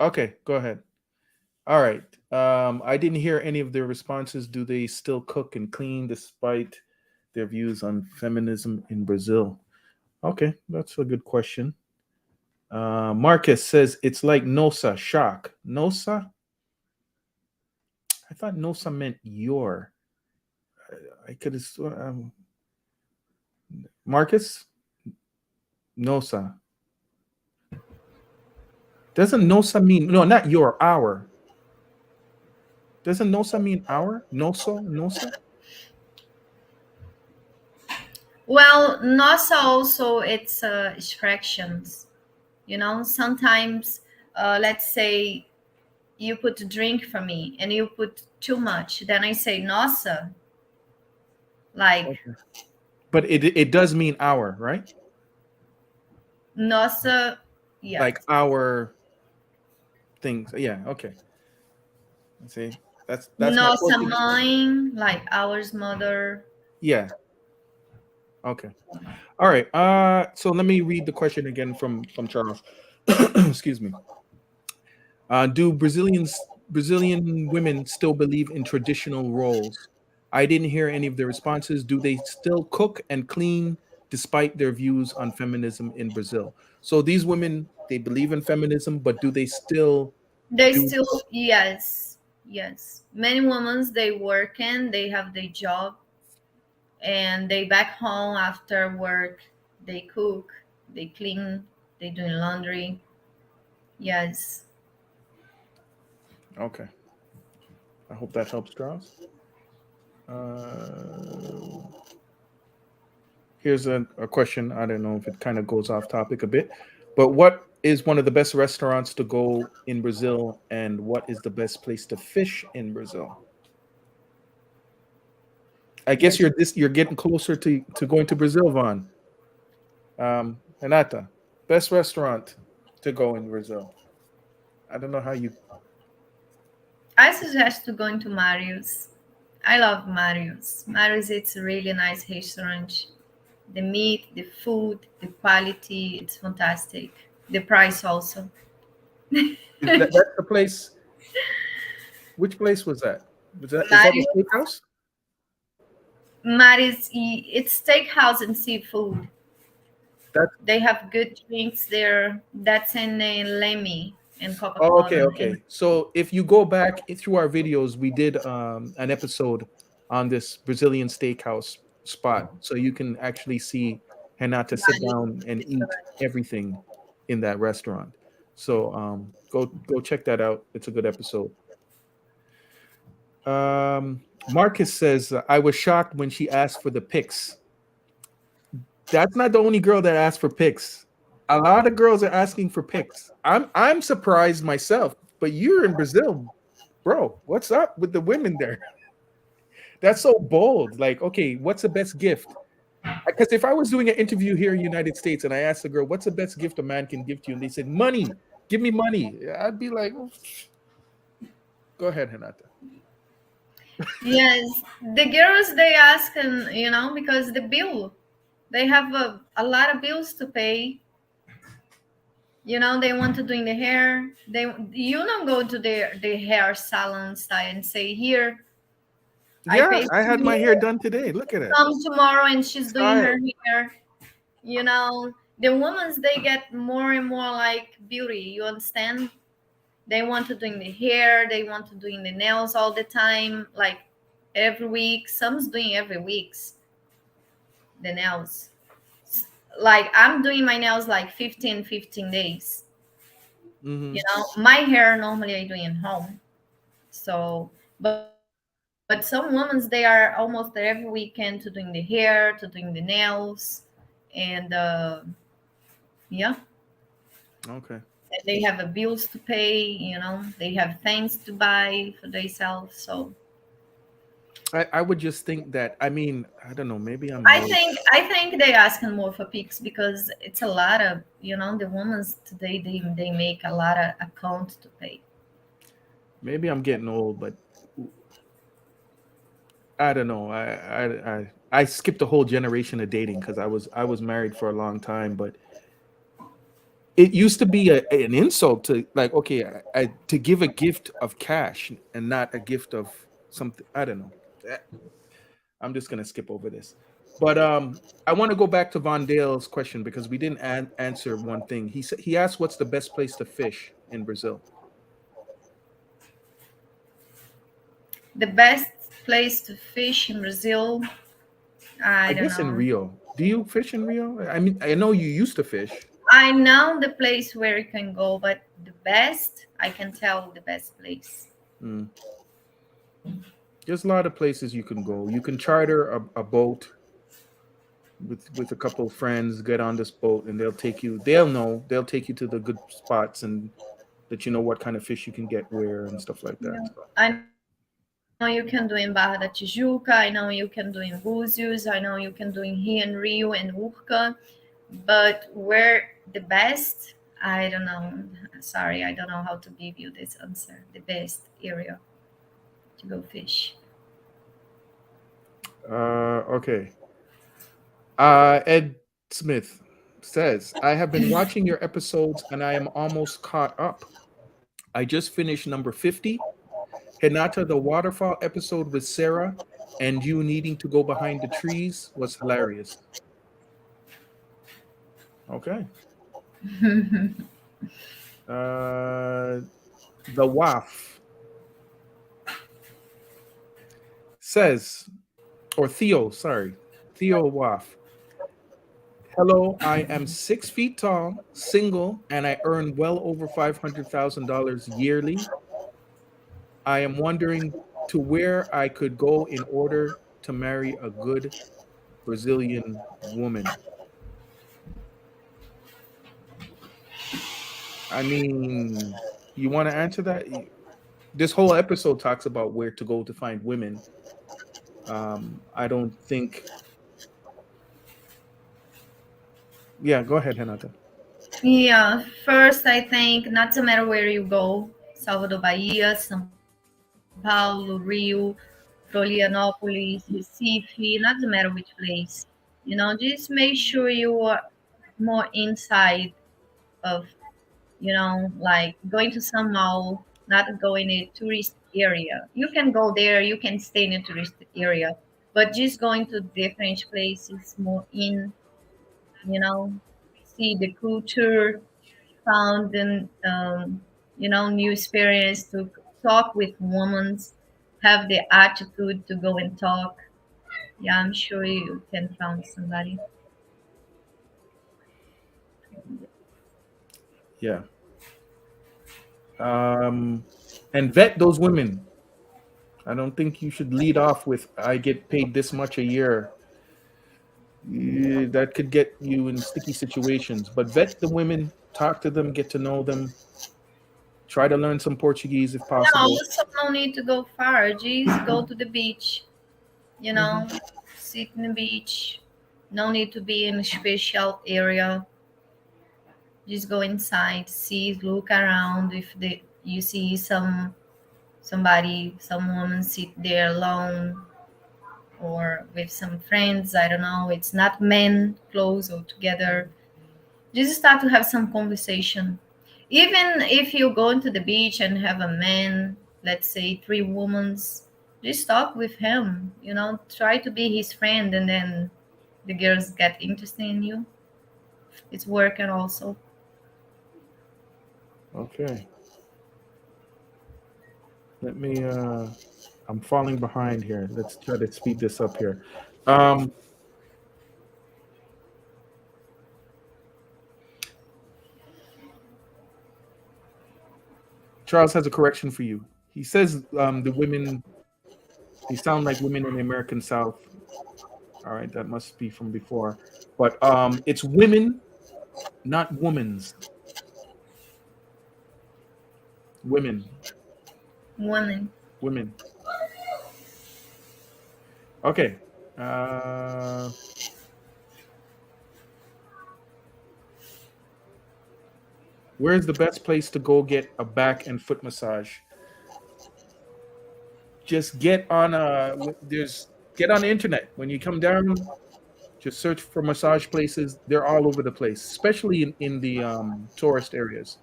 okay, go ahead. All right. I didn't hear any of their responses. Do they still cook and clean despite their views on feminism in Brazil? Okay, that's a good question. Marcus says it's like Nosa, shock. Nosa? I thought Nosa meant your. I could have. Marcus? Nosa. Doesn't Nosa mean. No, not your, our. Doesn't Nosa mean our? Noso? Nosa? well, nossa also it's extractions. You know, sometimes, let's say you put a drink for me and you put too much, then I say nossa, like Okay. But it does mean our, right? nossa, yes. Like our things. Yeah, okay. See, that's my Nossa Portuguese. mãe, like ours mother. Yeah. Okay. All right. So let me read the question again from Charles. Excuse me. Do Brazilian women still believe in traditional roles? I didn't hear any of the responses. Do they still cook and clean despite their views on feminism in Brazil? So these women, they believe in feminism, but do they still They do? still, yes, yes. Many women they work and they have their job and they back home after work. They cook, they clean, they doing laundry. Yes. Okay. I hope that helps, Charles. Uh, Here's a question. I don't know if it kind of goes off topic a bit, but what is one of the best restaurants to go in Brazil, and what is the best place to fish in Brazil? I guess you're getting closer to going to Brazil, Vaughn. Renata, best restaurant to go in Brazil. I don't know how you. I suggest to going to Mario's. I love Mario's. Mario's it's a really nice restaurant. The meat, the food, the quality, it's fantastic. The price also. That's the place. Which place was that? Is that a Mario, steakhouse? Mario's, it's steakhouse and seafood. That They have good drinks there. That's in Leme in Oh, okay, Copacabana. In, okay. So if you go back through our videos, we did an episode on this Brazilian steakhouse spot, so you can actually see Renata sit down and it's eat everything in that restaurant. So go check that out. It's a good episode. Marcus says I was shocked when she asked for the pics. That's not the only girl that asked for pics. A lot of girls are asking for pics. I'm surprised myself, but you're in Brazil, bro. What's up with the women there? That's so bold. Like, okay, what's the best gift? Because if I was doing an interview here in the United States and I asked a girl, what's the best gift a man can give to you? And they said, money, give me money. I'd be like, oh, go ahead, Renata. yes, the girls they ask, and because the bill, they have a lot of bills to pay. They want to doing the hair. You don't go to the hair salon style and say, here, I Yeah, pay I for had my you. hair done today. Look at it. Come tomorrow and she's doing Style. her hair. The women's they get more and more like beauty. You understand? They want to doing the hair. They want to doing the nails all the time, like every week. Some's doing every week's the nails. Like I'm doing my nails like 15 days. Mm-hmm. My hair normally I do in home. So, but some women they are almost there every weekend to doing the hair, to doing the nails, and yeah. Okay. they have a bills to pay, they have things to buy for themselves. So I would just think that, I mean, I don't know, maybe I'm I old. think I think they're asking more for pics because it's a lot of, the women today, they make a lot of account to pay. Maybe I'm getting old, but I don't know. I skipped a whole generation of dating because I was married for a long time, but it used to be an insult to, like, okay, to give a gift of cash and not a gift of something. I don't know. Eh, I'm just gonna skip over this. But I want to go back to Von Dale's question because we didn't answer one thing. He asked, "What's the best place to fish in Brazil?" The best place to fish in Brazil, I I don't guess in know. Rio. Do you fish in Rio? I mean, I know you used to fish. I know the place where you can go, but the best, I can tell the best place. Mm. There's a lot of places you can go. You can charter a boat with a couple of friends, get on this boat, and they'll take you to the good spots and that you know what kind of fish you can get where and stuff like that. Yeah. So, I know you can do in Barra da Tijuca. I know you can do in Búzios. I know you can do in here in Rio and Urca. But where the best, I don't know. Sorry, I don't know how to give you this answer. The best area to go fish. okay. Ed Smith says, I have been watching your episodes and I am almost caught up. I just finished number 50. Hinata, the waterfall episode with Sarah and you needing to go behind the trees was hilarious. Okay. The WAF says, or Theo, sorry, Theo WAF. Hello, I am 6 feet tall, single, and I earn well over $500,000 yearly. I am wondering to where I could go in order to marry a good Brazilian woman. I mean, you want to answer that? This whole episode talks about where to go to find women. I don't think. Yeah, go ahead, Renata. Yeah, first, I think not no matter where you go, Salvador, Bahia, São Paulo, Rio, Florianópolis, Recife, not no matter which place, just make sure you are more inside of, like going to some mall, not going in a tourist area. You can go there, you can stay in a tourist area, but just going to different places, more in, you know, see the culture, found and new experience to talk with women, have the attitude to go and talk. Yeah, I'm sure you can find somebody. Yeah. Um, and vet those women. I don't think you should lead off with "I get paid this much a year." That could get you in sticky situations. But vet the women, talk to them, get to know them, try to learn some Portuguese if No, possible. also no need to go far. Just go to the beach. You Mhm. know, sit in the beach. No need to be in a special area. Just go inside, see, look around. If you see somebody, some woman sit there alone or with some friends, I don't know, it's not men close or together, just start to have some conversation. Even if you go into the beach and have a man, let's say three women, just talk with him, try to be his friend, and then the girls get interested in you. It's working also. Okay. Let me I'm falling behind here. Let's try to speed this up here. Um Charles has a correction for you. He says the women, they sound like women in the American South. All right, that must be from before. But it's women, not womans. Women. Women. Women. Okay. Where's the best place to go get a back and foot massage? Just get on get on the internet. When you come down, just search for massage places. They're all over the place, especially in the tourist areas.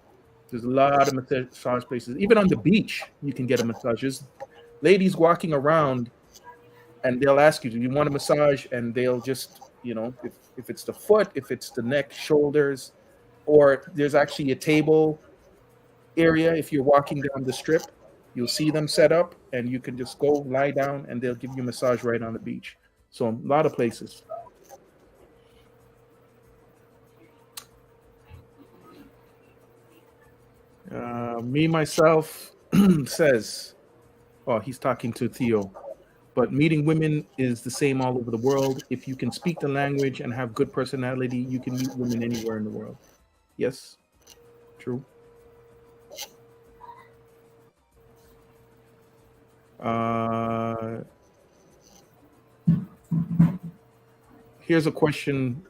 There's a lot of massage places. Even on the beach, you can get a massage. There's ladies walking around, and they'll ask you, "Do you want a massage?" And they'll just, if it's the foot, if it's the neck, shoulders, or there's actually a table area. If you're walking down the strip, you'll see them set up, and you can just go lie down, and they'll give you a massage right on the beach. So a lot of places. Me myself says, oh, he's talking to Theo. But meeting women is the same all over the world. If you can speak the language and have good personality, you can meet women anywhere in the world. Yes, true. Here's a question.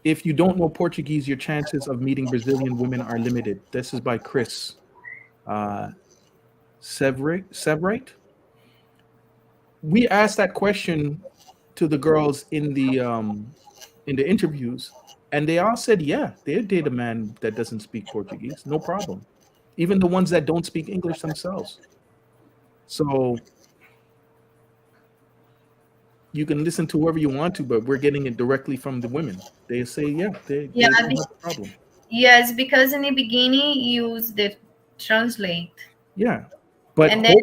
If you don't know Portuguese, your chances of meeting Brazilian women are limited. This is by Chris Severite. We asked that question to the girls in the interviews, and they all said, yeah, they'd date a man that doesn't speak Portuguese, no problem. Even the ones that don't speak English themselves. So you can listen to whoever you want to, but we're getting it directly from the women. They say, yeah, they don't have a problem. Yes, because in the beginning you use the translate. Yeah, but and then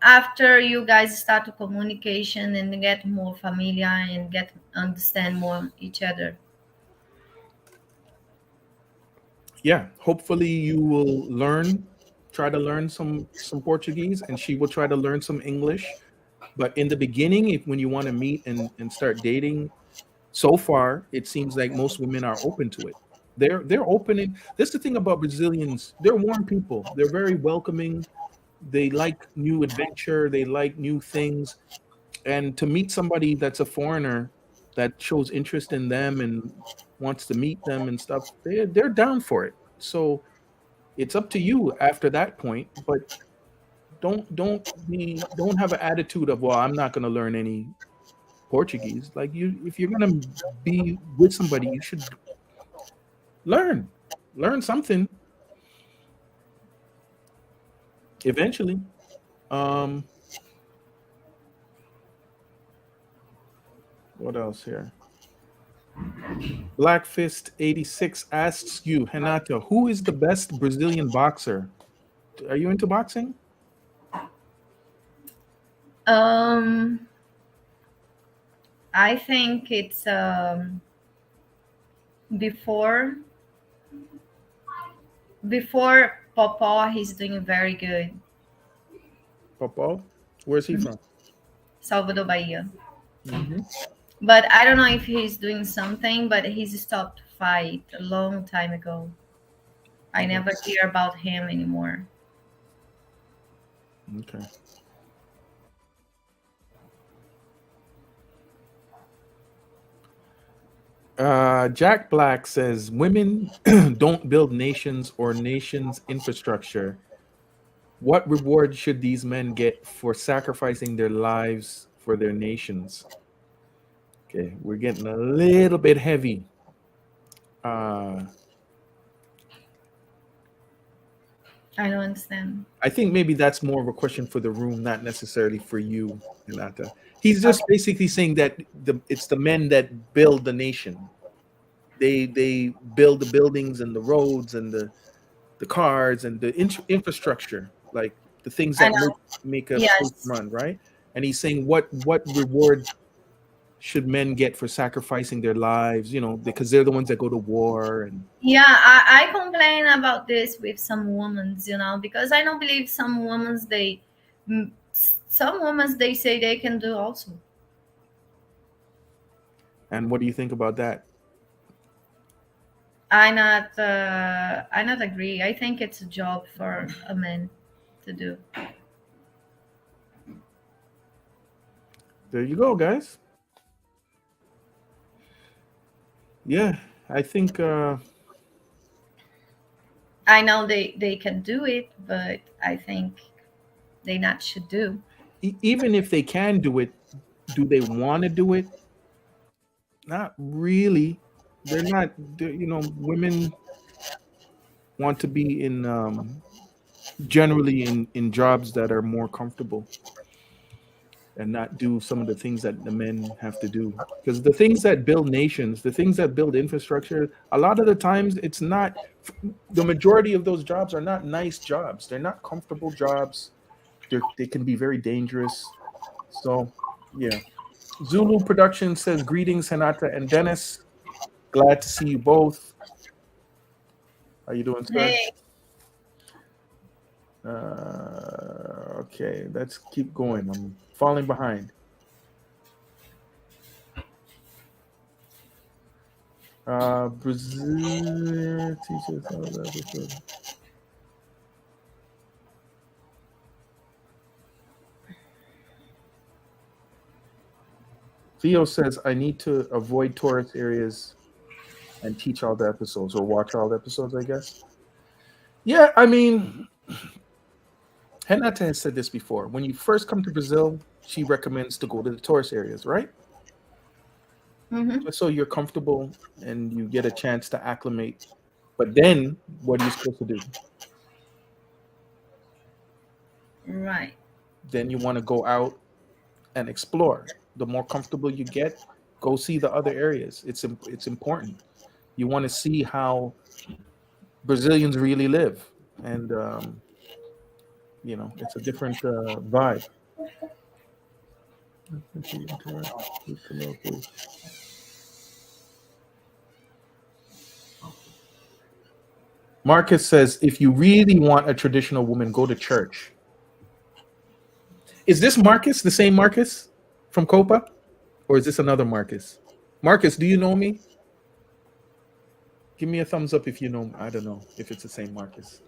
after you guys start to communication and get more familiar and get understand more each other. Yeah, hopefully you will try to learn some Portuguese, and she will try to learn some English. But in the beginning, when you want to meet and start dating, so far it seems like most women are open to it. They're open. That's the thing about Brazilians. They're warm people. They're very welcoming. They like new adventure. They like new things. And to meet somebody that's a foreigner that shows interest in them and wants to meet them and stuff, they're down for it. So it's up to you after that point. But don't have an attitude of, well, I'm not going to learn any Portuguese. Like, if you're going to be with somebody, you should learn something eventually. What else here? Blackfist 86 asks you, Renata, who is the best Brazilian boxer? Are you into boxing? I think it's before Popó, he's doing very good. Popó? Where's he from? Salvador, Bahia. Mm-hmm. But I don't know if he's doing something, but he's stopped fight a long time ago. I never hear about him anymore. Okay. Jack Black says, women don't build nations or nations' infrastructure. What reward should these men get for sacrificing their lives for their nations? Okay, we're getting a little bit heavy. I don't understand. I think maybe that's more of a question for the room, not necessarily for you, Renata. He's just basically saying that it's the men that build the nation. They build the buildings and the roads and the cars and the infrastructure, like the things that make a place run, right? And he's saying, what reward should men get for sacrificing their lives? Because they're the ones that go to war. And I complain about this with some women, because I don't believe some women they say they can do also. And what do you think about that? I not agree. I think it's a job for a man to do. There you go, guys. Yeah, I think I know they can do it, but I think they not should do. even if they can do it, do they want to do it? Not really. They're not. Women want to be in generally in jobs that are more comfortable and not do some of the things that the men have to do. Because the things that build nations, the things that build infrastructure, a lot of the times it's not. The majority of those jobs are not nice jobs. They're not comfortable jobs. They can be very dangerous. So, yeah. Zulu Production says greetings, Hanata and Dennis. Glad to see you both. How you doing, sir? Hey, Okay, let's keep going. I'm falling behind. Brazil teaches how that. Theo says I need to avoid tourist areas and teach all the episodes or watch all the episodes, I guess. Yeah, I mean, Renata has said this before. When you first come to Brazil, she recommends to go to the tourist areas, right? mhm, Just so you're comfortable and you get a chance to acclimate. But then, what are you supposed to do? right. Then you want to go out and explore. The more comfortable you get, go see the other areas. It's important. You want to see how Brazilians really live, and it's a different vibe. Marcus says, if you really want a traditional woman, go to church. Is this Marcus the same Marcus from Copa? Or is this another Marcus? Marcus, do you know me? Give me a thumbs up if you know. I don't know if it's the same Marcus.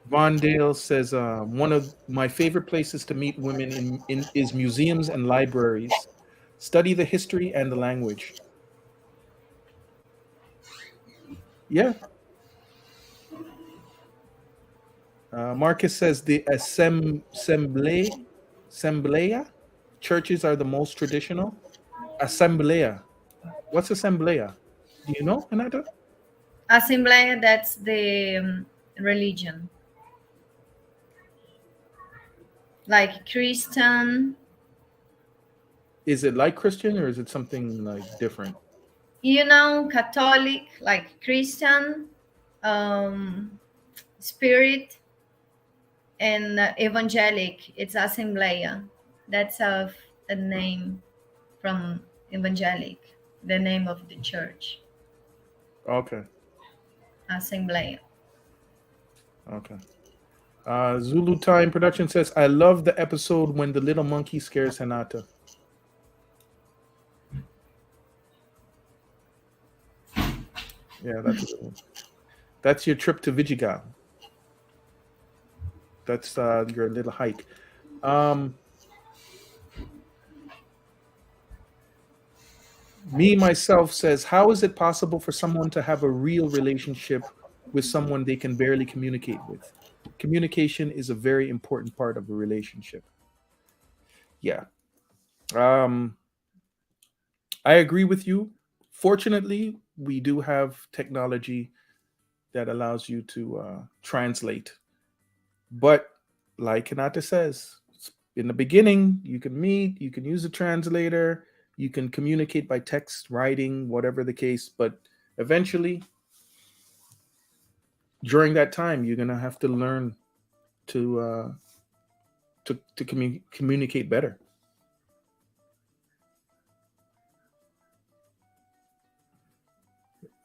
Von Dale says, one of my favorite places to meet women is museums and libraries. Study the history and the language. Yeah. Marcus says the Assemblea churches are the most traditional. Assemblea. What's Assemblea? Do you know, Anata? Assembleia, that's the religion. Like Christian, Is it like Christian or is it something like different? Catholic, like Christian, um, spirit, and evangelic, it's Assembleia. That's a name from evangelic, the name of the church, Okay. Assembleia. Okay. Zulu Time Production says, I love the episode when the little monkey scares Hanata. Yeah, that's a good one. That's your trip to Vidigal. That's your little hike. Me, myself says, how is it possible for someone to have a real relationship with someone they can barely communicate with? Communication is a very important part of a relationship. Yeah. I agree with you. Fortunately, we do have technology that allows you to translate. But like Kanata says, in the beginning, you can meet, you can use a translator, you can communicate by text, writing, whatever the case. But eventually, during that time, you're gonna have to learn to communicate better.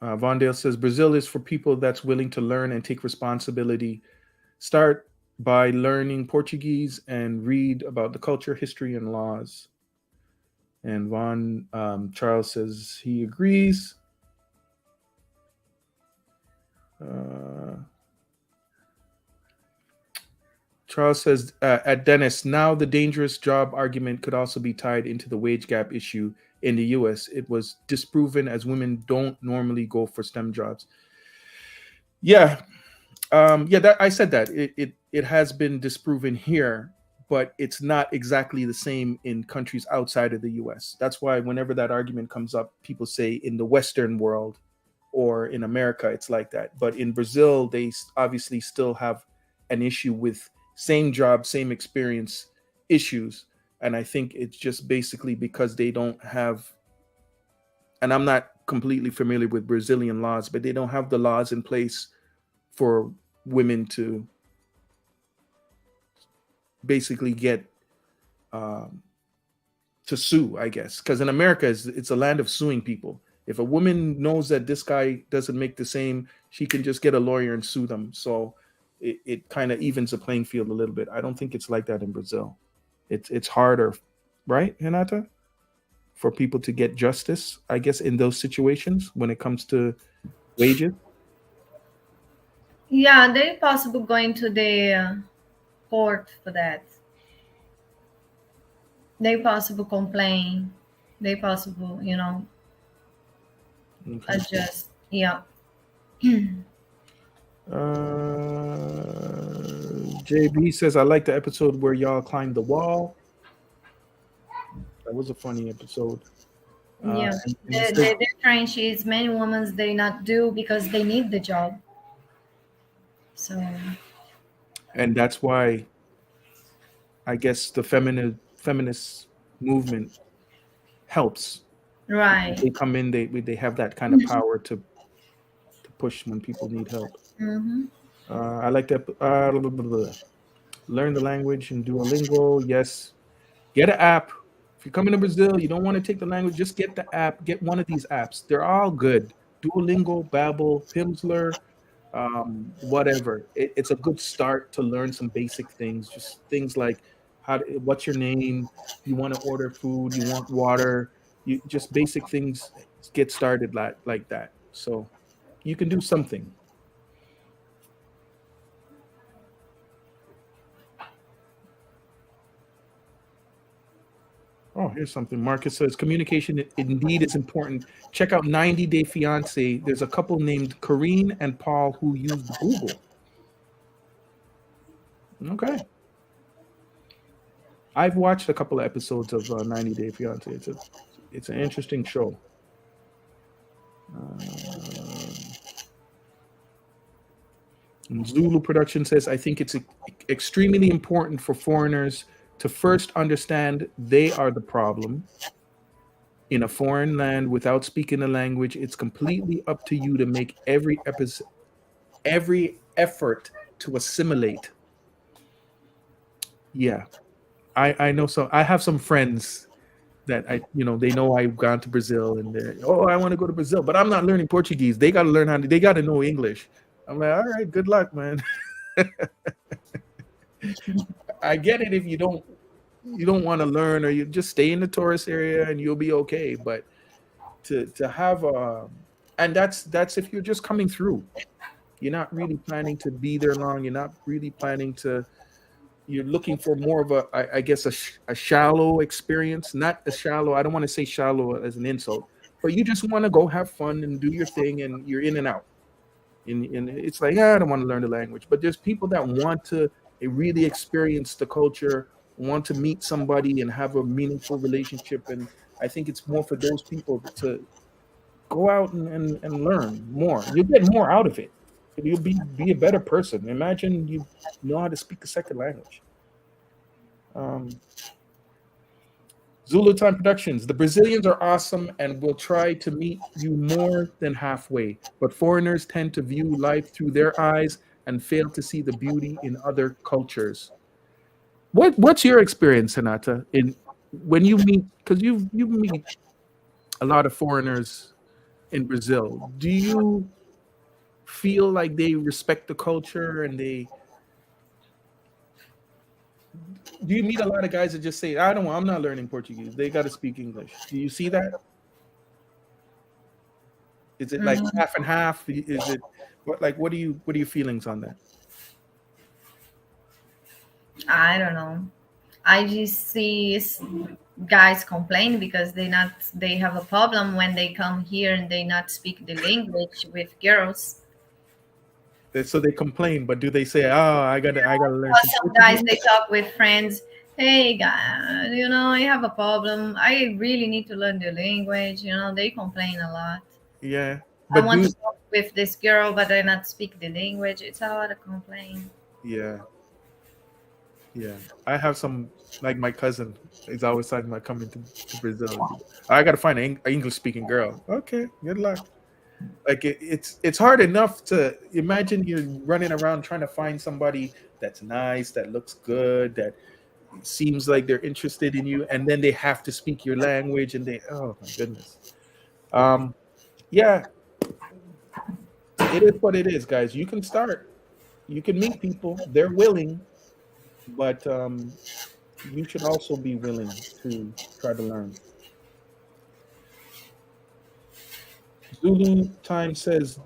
Vondale says Brazil is for people that's willing to learn and take responsibility. Start by learning Portuguese and read about the culture, history, and laws. And Von Charles says he agrees. Uh, Charles says at Dennis, now the dangerous job argument could also be tied into the wage gap issue in the US. It was disproven as women don't normally go for STEM jobs. Yeah. That I said that. It has been disproven here, but it's not exactly the same in countries outside of the US. That's why whenever that argument comes up, people say in the Western world or in America, it's like that. But in Brazil, they obviously still have an issue with same job, same experience issues. And I think it's just basically because they don't have, and I'm not completely familiar with Brazilian laws, but they don't have the laws in place for women to basically get to sue, I guess. Because in America, it's a land of suing people. If a woman knows that this guy doesn't make the same, she can just get a lawyer and sue them. So it kind of evens the playing field a little bit. I don't think it's like that in Brazil. It's harder, right, Renata, for people to get justice, I guess, in those situations when it comes to wages. Yeah, they possible going to the court for that. They possible complain. They possible, Okay. adjust. Yeah. JB says, I like the episode where y'all climbed the wall. That was a funny episode. Yeah. And The difference is many women they not do because they need the job. So and that's why I guess the feminist movement helps. right. They come in, they have that kind of power to push when people need help. Mm-hmm. I like that. Learn the language and Duolingo. Yes, get an app. If you're coming to Brazil, you don't want to take the language, just get the app. Get one of these apps. They're all good. Duolingo, Babbel, Pimsleur, whatever. It's a good start to learn some basic things. Just things like what's your name? You want to order food? You want water? You just basic things. Get started like that. So you can do something. Oh, here's something. Marcus says communication indeed is important. Check out 90 Day Fiance. There's a couple named Corrine and Paul who used Google. Okay. I've watched a couple of episodes of 90 Day Fiance. It's an interesting show. Zulu Production says, I think it's extremely important for foreigners to first understand they are the problem. In a foreign land without speaking the language, it's completely up to you to make every effort to assimilate. Yeah, I know. So I have some friends that they know I've gone to Brazil and they're, I want to go to Brazil, but I'm not learning Portuguese. They got to learn they got to know English. I'm like, all right, good luck, man. I get it if you don't want to learn, or you just stay in the tourist area and you'll be okay. But to have and that's if you're just coming through, you're not really planning to be there long. You're not really planning to. You're looking for more of I guess a shallow experience, not a shallow. I don't want to say shallow as an insult, but you just want to go have fun and do your thing, and you're in and out. And it's like, I don't want to learn the language, but there's people that want to really experience the culture, want to meet somebody and have a meaningful relationship. And I think it's more for those people to go out and learn more. You'll get more out of it. You'll be a better person. Imagine you know how to speak a second language. Zulu Time Productions. The Brazilians are awesome and will try to meet you more than halfway, but foreigners tend to view life through their eyes and fail to see the beauty in other cultures. What's your experience, Hinata, in when you meet, because you meet a lot of foreigners in Brazil? Do you feel like they respect the culture and they do you meet a lot of guys that just say, I'm not learning Portuguese. They got to speak English. Do you see that? Is it like half and half? Is it what are your feelings on that? I don't know. I just see guys complain because they have a problem when they come here and they not speak the language with girls. So they complain, but do they say, "Oh, I gotta learn Or some some guys Portuguese"? they talk with friends. Hey guys, I have a problem. I really need to learn the language. They complain a lot. Yeah, I but want to talk with this girl, but I not speak the language. It's a lot of complaint. yeah, yeah. I have some, like my cousin is always talking about coming to Brazil. I gotta find an English speaking girl. Okay, good luck. Like it's hard enough to imagine you're running around trying to find somebody that's nice, that looks good, that seems like they're interested in you, and then they have to speak your language, and oh my goodness. Um, yeah, it is what it is, guys. You can start, you can meet people, they're willing, but you should also be willing to try to learn. Zulu Time says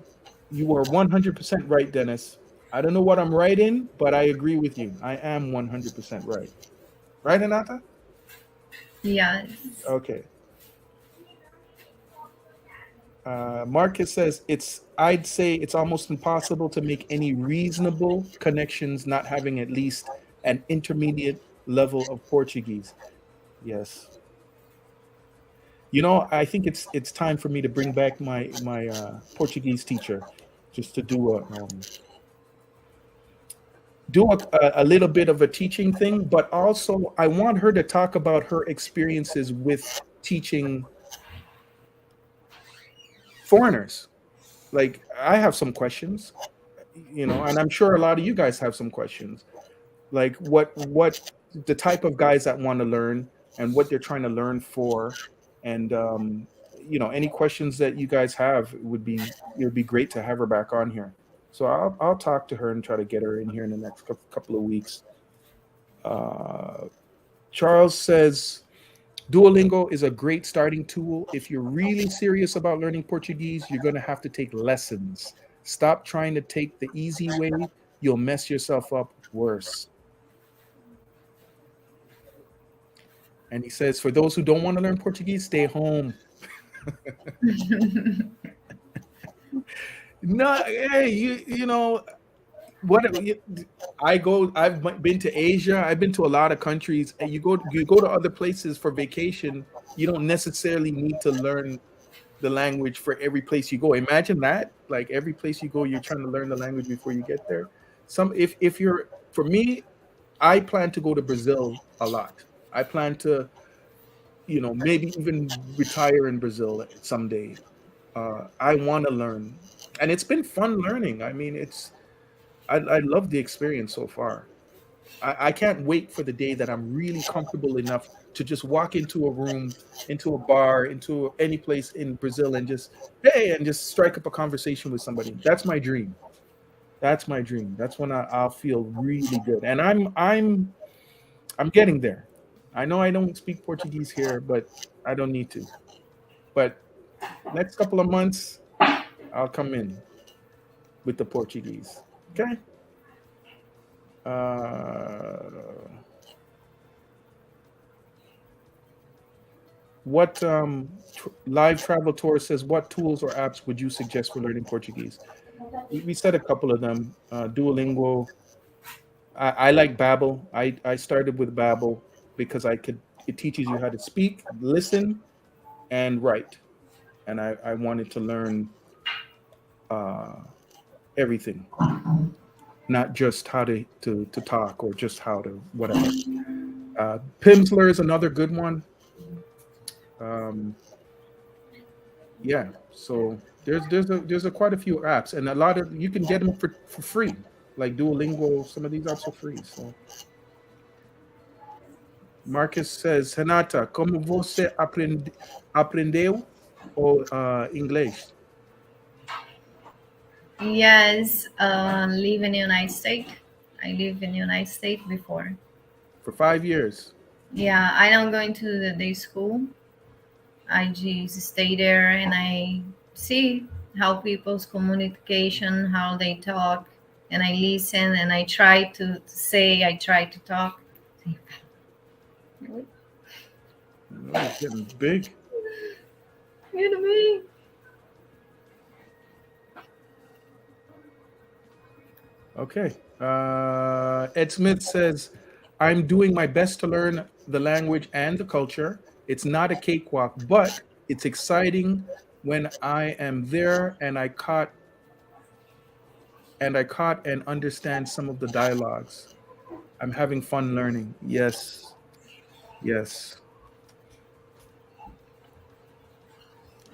you are 100% right, Dennis. I don't know what I'm right in, but I agree with you. I am 100% right. Right, Anata? Yes. Okay. Marcus says I'd say it's almost impossible to make any reasonable connections not having at least an intermediate level of Portuguese. Yes. I think it's time for me to bring back my Portuguese teacher, just to do a little bit of a teaching thing, but also I want her to talk about her experiences with teaching foreigners. Like, I have some questions, and I'm sure a lot of you guys have some questions. Like what the type of guys that want to learn and what they're trying to learn for, and any questions that you guys have, it would be great to have her back on here. So I'll talk to her and try to get her in here in the next couple of weeks. Charles says Duolingo is a great starting tool. If you're really serious about learning Portuguese, you're going to have to take lessons. Stop trying to take the easy way. You'll mess yourself up worse. And he says, for those who don't want to learn Portuguese, stay home. No, hey, what I've been to Asia. I've been to a lot of countries, and you go to other places for vacation. You don't necessarily need to learn the language for every place you go. Imagine that, like every place you go, you're trying to learn the language before you get there. If you're, for me, I plan to go to Brazil a lot. I plan to, maybe even retire in Brazil someday. I want to learn, and it's been fun learning. I mean, I love the experience so far. I can't wait for the day that I'm really comfortable enough to just walk into a room, into a bar, into any place in Brazil, and just strike up a conversation with somebody. That's my dream. That's my dream. That's when I'll feel really good, and I'm getting there. I know I don't speak Portuguese here, but I don't need to. But next couple of months, I'll come in with the Portuguese. Okay. What live travel tour says, what tools or apps would you suggest for learning Portuguese? We said a couple of them. Duolingo. I like Babbel. I started with Babbel because it teaches you how to speak, listen, and write. And I wanted to learn everything, not just how to talk or just how to whatever. Pimsleur is another good one. Yeah, so there's quite a few apps, and a lot of you can get them for free, like Duolingo. Some of these apps are free. So Marcus says, Renata, como você aprendeu o inglês? Yes, live in the United States. I live in the United States before. for 5 years. Yeah, I don't go into the day school. I just stay there and I see how people's communication, how they talk, and I listen and I try to say, I try to talk. Really? Oh, it's getting big. You know me? Okay. Ed Smith says, I'm doing my best to learn the language and the culture. It's not a cakewalk, but it's exciting when I am there and I caught and understand some of the dialogues. I'm having fun learning. Yes. Yes.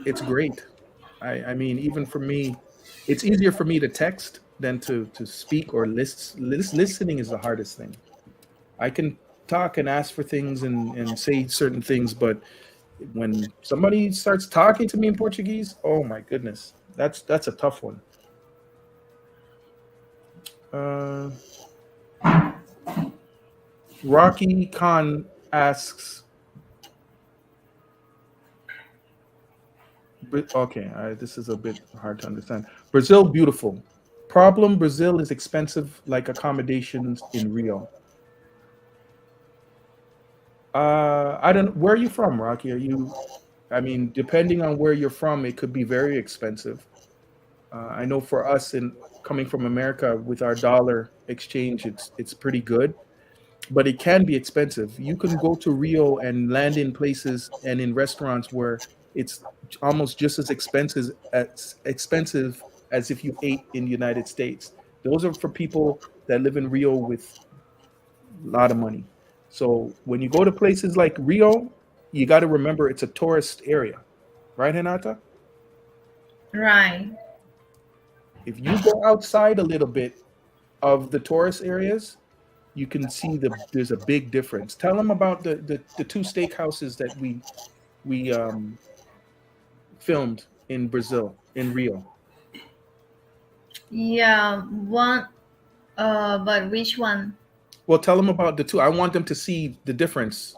It's great. I mean, even for me, it's easier for me to text than to speak or listening is the hardest thing. I can talk and ask for things and say certain things, but when somebody starts talking to me in Portuguese, oh my goodness, that's a tough one. Uh, Rocky Khan asks, okay, this is a bit hard to understand. Brazil, beautiful. Problem, Brazil is expensive like accommodations in Rio. I don't. Where are you from, Rocky? Are you? I mean, depending on where you're from, it could be very expensive. I know for us, in coming from America with our dollar exchange, it's pretty good, but it can be expensive. You can go to Rio and land in places and in restaurants where it's almost just as expensive as if you ate in the United States. Those are for people that live in Rio with a lot of money. So when you go to places like Rio, you got to remember it's a tourist area, right, Renata? Right. If you go outside a little bit of the tourist areas, you can see there's a big difference. Tell them about the two steakhouses that we filmed in Brazil, in Rio. Yeah, one, but which one? Well, tell them about the two. I want them to see the difference.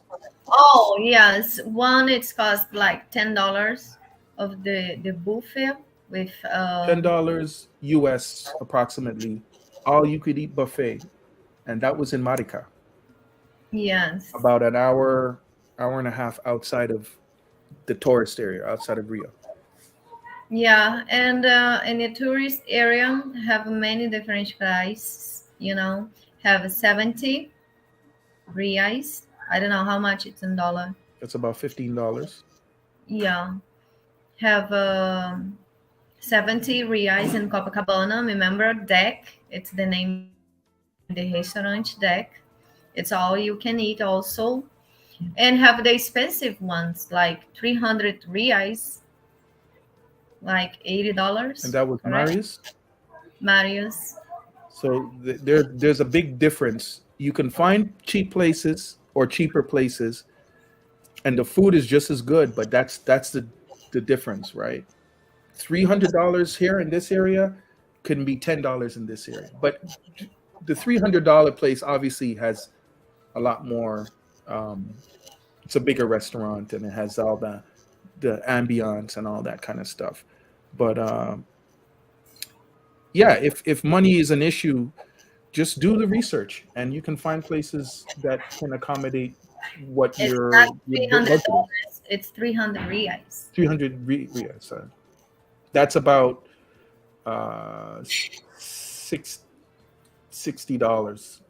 Oh, yes. One, it's cost like $10 of the buffet with $10 US approximately, all you could eat buffet, and that was in Marica, yes. about an hour and a half outside of the tourist area, outside of Rio. Yeah, and in the tourist area have many different prices, have 70 reais. I don't know how much it's in dollar. That's about $15. Yeah, have 70 reais in Copacabana. Remember Deck? It's the name of the restaurant Deck. It's all you can eat also. And have the expensive ones like 300 reais, like And $80, that was correct? Marius. Marius. So there's a big difference. You can find cheap places or cheaper places, and the food is just as good, but that's the difference, right? $300 here in this area can be $10 in this area, but the $300 place obviously has a lot more. It's a bigger restaurant and it has all the ambiance and all that kind of stuff. But yeah, if money is an issue, just do the research and you can find places that can accommodate what It's not your $300. budget is. It's 300 reais. 300 so that's about uh six, $60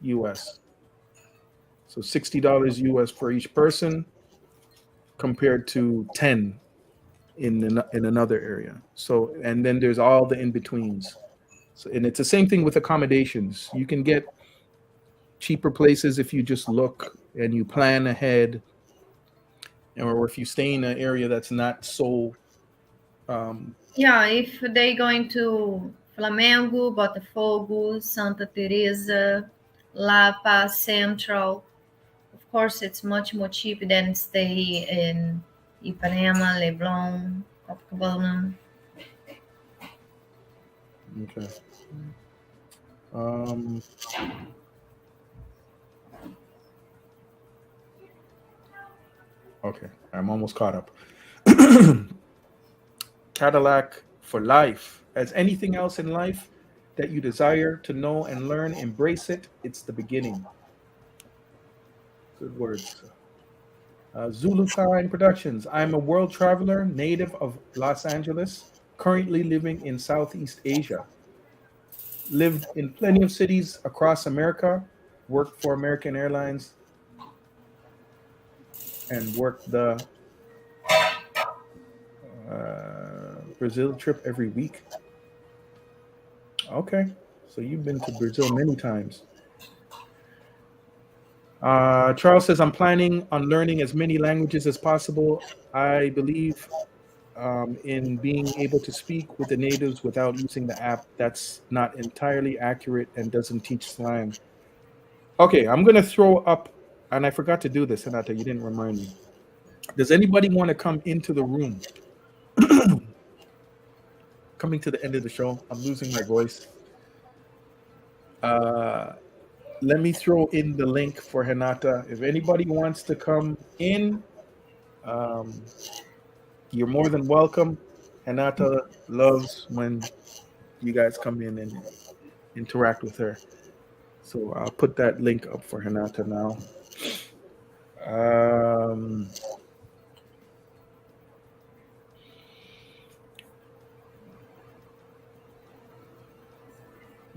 US. So $60 US for each person compared to 10 in another area. So and then there's all the in betweens. So and it's the same thing with accommodations. You can get cheaper places if you just look and you plan ahead, or if you stay in an area that's not so. Yeah, if they going to Flamengo, Botafogo, Santa Teresa, Lapa, Central, of course, it's much more cheap than stay in Ipanema, Leblon, Copacabana. Okay. Um, Okay, I'm almost caught up. Cadillac for life. As anything else in life that you desire to know and learn, embrace it. It's the beginning. Good words. Zulu Time Productions. I'm a world traveler, native of Los Angeles, currently living in Southeast Asia. Lived in plenty of cities across America, worked for American Airlines, and worked the Brazil trip every week. Okay, so you've been to Brazil many times. Charles says, I'm planning on learning as many languages as possible. I believe in being able to speak with the natives without using the app. That's not entirely accurate and doesn't teach slang. Okay, I'm going to throw up, and I forgot to do this, Hinata, you didn't remind me. Does anybody want to come into the room? Coming to the end of the show, I'm losing my voice. Let me throw in the link for Hinata. If anybody wants to come in, um, you're more than welcome. Hinata loves when you guys come in and interact with her. So I'll put that link up for Hinata now.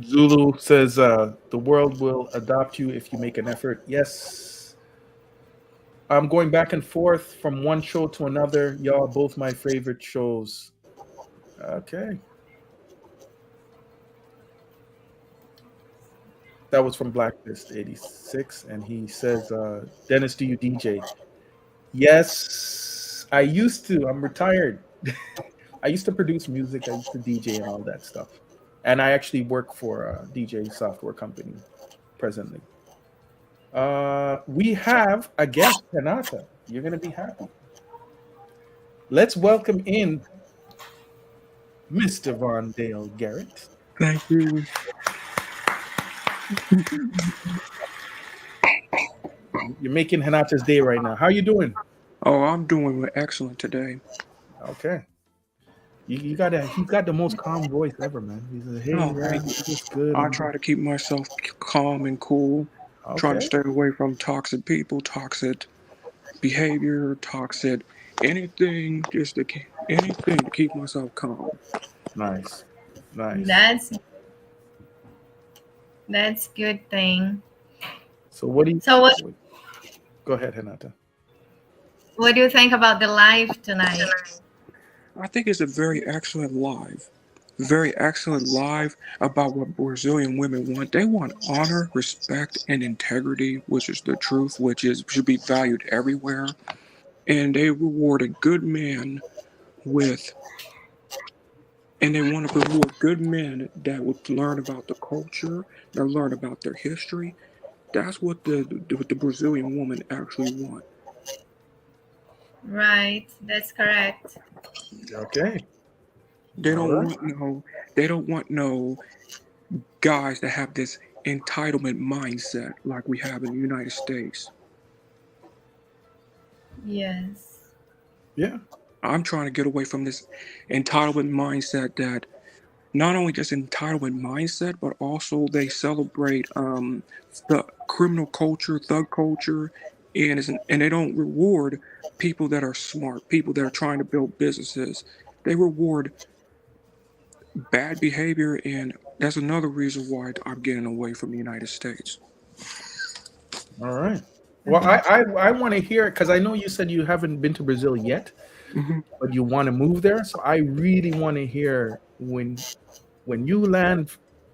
Zulu says the world will adopt you if you make an effort. Yes. I'm going back and forth from one show to another. Y'all both my favorite shows. Okay. That was from Blacklist 86. And he says, Dennis, do you DJ? Yes, I used to. I'm retired. I used to produce music. I used to DJ and all that stuff. And I actually work for a DJ software company presently. We have a guest, Hinata. You're going to be happy. Let's welcome in Mr. Von Dale Garrett. Thank you. You're making Hinata's day right now. How are you doing? Oh, I'm doing excellent today. Okay. He's got the most calm voice ever, man. He's a, hey, yeah, it's good. I try to keep myself calm and cool. Okay. Try to stay away from toxic people, toxic behavior, toxic anything, anything to keep myself calm. Nice. That's good thing. So what do you? So what? Go ahead, Hinata. What do you think about the live tonight? I think it's a very excellent live about what Brazilian women want. They want honor, respect, and integrity, which is the truth, should be valued everywhere. And they reward a good man and they want to reward good men that would learn about the culture, that learn about their history. That's what the Brazilian woman actually wants. Right, that's correct. Okay. They don't want no guys that have this entitlement mindset like we have in the United States. Yes. Yeah. I'm trying to get away from this entitlement mindset that not only just entitlement mindset, but also they celebrate the criminal culture, thug culture, and they don't reward people that are smart, people that are trying to build businesses. They reward bad behavior, and that's another reason why I'm getting away from the United States. All right. Well, I want to hear it because I know you said you haven't been to Brazil yet, but you want to move there. So I really want to hear when you land.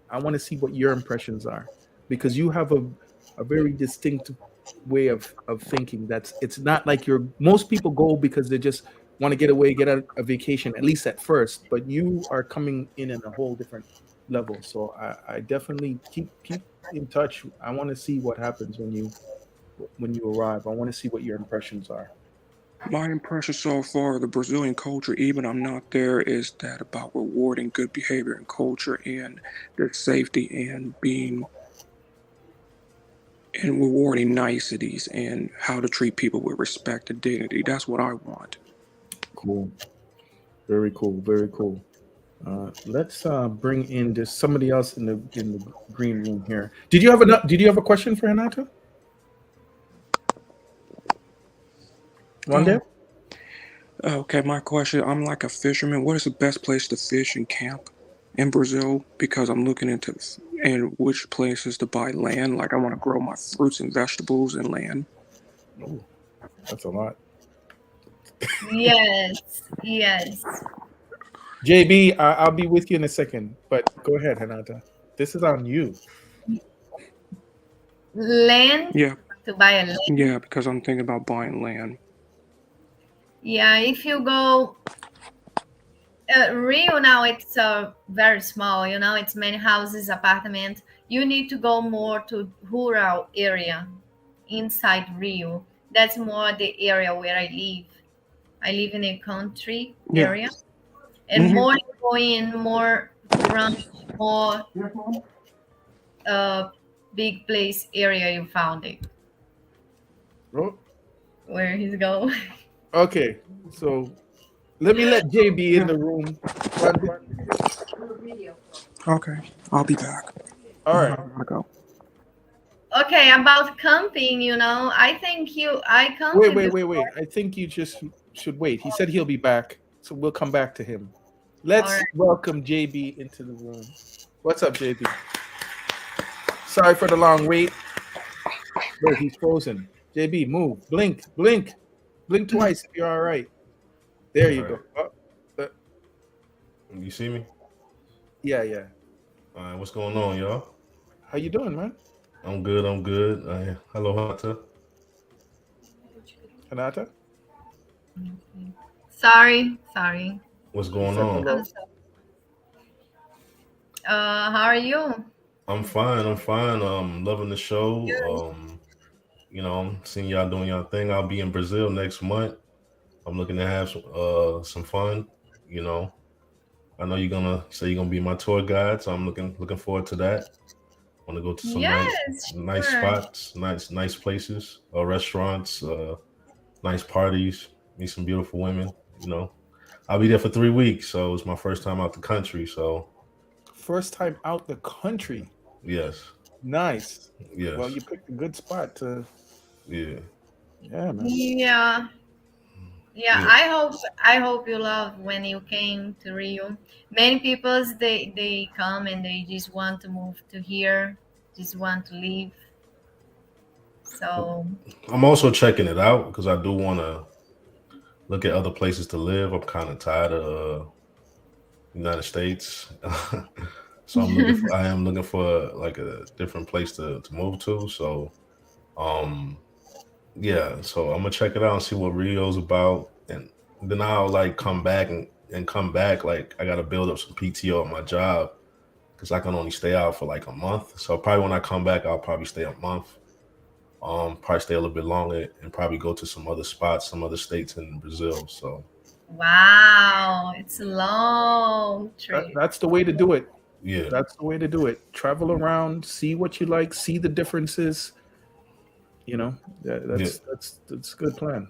I want to see what your impressions are because you have a very distinct way of thinking. It's not like most people go because they just want to get away, get a vacation, at least at first. But you are coming in a whole different level. So I definitely keep in touch. I want to see what happens when you arrive. I want to see what your impressions are. My impression so far of the Brazilian culture, even I'm not there, is that about rewarding good behavior and culture and their safety and being and rewarding niceties and how to treat people with respect and dignity. That's what I want. Cool. Very cool. Very cool. Let's bring in just somebody else in the green room here. Did you have a question for Renata? One day? Okay, my question, I'm like a fisherman. What is the best place to fish and camp in Brazil? Because I'm looking into and which places to buy land. Like I want to grow my fruits and vegetables and land. Oh, that's a lot. Yes, yes. JB, I'll be with you in a second, but go ahead, Renata. This is on you. Land, Yeah, to buy a land. yeah, because I'm thinking about buying land. Yeah, if you go Rio now, it's very small. It's many houses, apartment. You need to go more to rural area inside Rio. That's more the area where I live. I live in a country Yeah. area, and Mhm. more you go in, more ranch, more big place area you found it. Oh, Where he's go? okay, so let me let JB in the room. Okay, I'll be back. All right. I gotta go. Okay, about camping, I think I camped Wait. before. I think you just should wait. He said he'll be back, so we'll come back to him. Let's All right. welcome JB into the room. What's up, JB? Sorry for the long wait. Wait, he's frozen. JB, move. Blink. Blink twice if you're all right. There you All go. right. Oh, You see me? yeah. All right, what's going on, y'all? How you doing, man? I'm good. Hello, Hunter. Renata? Sorry. What's going Said on? hello. I'm so- how are you? I'm fine. Loving the show. I'm seeing y'all doing y'all thing. I'll be in Brazil next month. I'm looking to have some fun. You know, I know you're gonna say you're gonna be my tour guide, so I'm looking forward to that. Want to go to some nice Yes, sure. spots, nice places, restaurants, nice parties, meet some beautiful women. I'll be there for 3 weeks, so it's my first time out the country. So First time out the country. yes, Nice. Well, yes, you picked a good spot to. yeah, Yeah, man. Yeah. yeah. I hope you love when you came to Rio. Many people they come and they just want to move to here, just want to live. So I'm also checking it out because I do want to look at other places to live. I'm kind of tired of United States, so I am looking for like a different place to move to. So, um, yeah, so I'm gonna check it out and see what Rio's about, and then I'll like come back and come back. Like I got to build up some PTO at my job because I can only stay out for like a month. So probably when I come back, I'll probably stay a month. Probably stay a little bit longer and probably go to some other spots, some other states in Brazil. So wow, it's a long trip. That's the way to do it. yeah, That's the way to do it. Travel around, see what you like, see the differences. yeah, That's a good plan.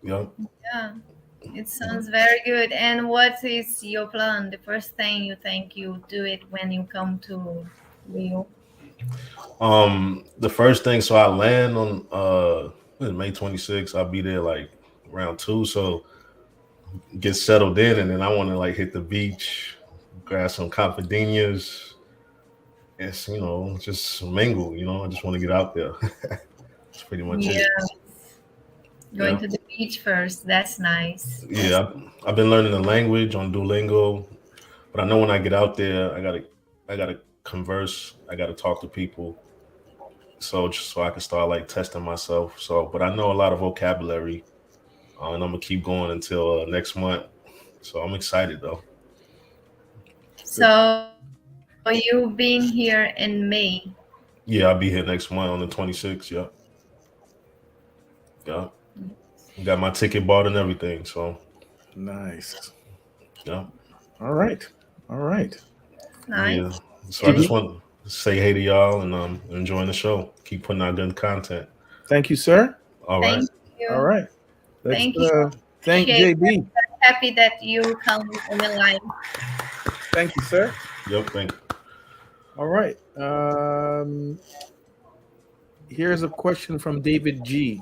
yeah. Yeah, it sounds very good. And what is your plan? The first thing you think you do it when you come to Rio? The first thing, so I land on May 26th. I'll be there like around 2, so get settled in, and then I want to like hit the beach, grab some caipirinhas, and just mingle. I just want to get out there. That's pretty much Yeah, it. going Yeah, to the beach first. That's nice. yeah. I've been learning the language on Duolingo, but I know when I get out there, I gotta converse. I gotta talk to people. So just so I can start like testing myself. So, but I know a lot of vocabulary, and I'm gonna keep going until next month. So I'm excited though. So you've been here in May. Yeah, I'll be here next month on the 26th. Yeah, yeah. Got my ticket bought and everything. So Nice. yeah, All right. Nice. yeah. So Do I just you want. say hey to y'all and enjoying the show. Keep putting out good content. Thank you, sir. All right. Thank All you. right. Let's Thank you. thank Appreciate it. JB. Happy that you come in the line. Thank you, sir. Yep. Thank you. All right. Here's a question from David G.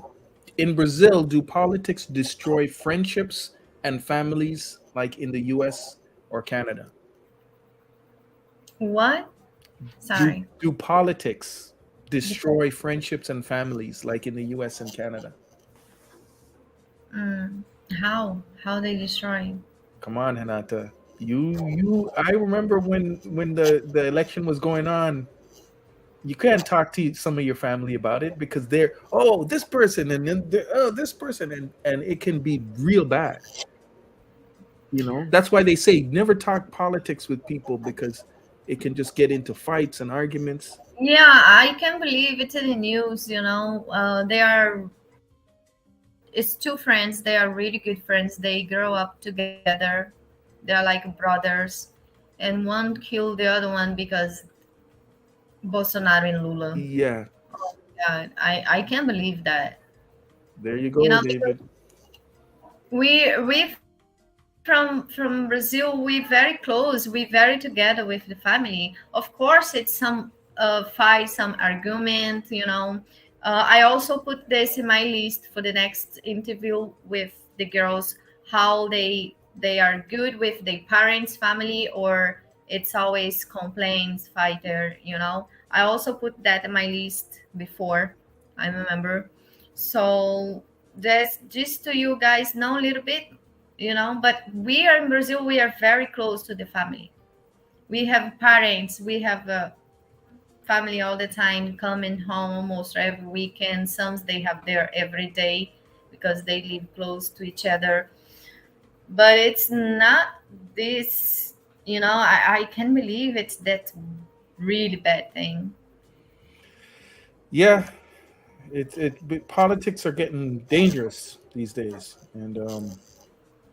In Brazil, do politics destroy friendships and families like in the US or Canada? What? Sorry. Do politics destroy friendships and families like in the US and Canada? How? How they destroy? Come on, Renata. I remember when the election was going on, you can't talk to some of your family about it because they're this person and then this person and it can be real bad. That's why they say never talk politics with people because it can just get into fights and arguments. Yeah, I can't believe it's in the news. It's two friends. They are really good friends. They grow up together. They are like brothers, and one killed the other one because Bolsonaro and Lula. Yeah. God, I can't believe that. There you go, David. We from Brazil, we very close, we very together with the family. Of course, it's some fight, some argument. I also put this in my list for the next interview with the girls, how they are good with their parents, family, or it's always complaints, fighter. I also put that in my list before, I remember. So that's just to you guys know a little bit, but we are in Brazil, we are very close to the family. We have parents, we have a family all the time coming home almost every weekend. Some they have there every day because they live close to each other. But it's not this, I can't believe it's that really bad thing. Yeah, politics are getting dangerous these days, and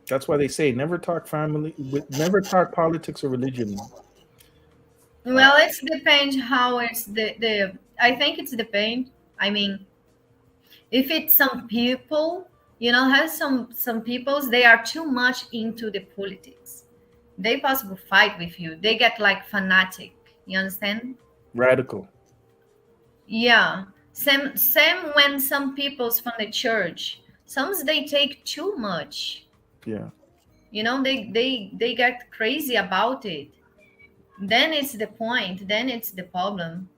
that's why they say never talk politics or religion. Well, it depends how it's the. I think it's depend. I mean, if it's some people, has some peoples, they are too much into the politics. They possibly fight with you. They get like fanatic. You understand? Radical. Yeah. Same when some peoples from the church, some they take too much. Yeah. They get crazy about it. Then it's the point. Then it's the problem.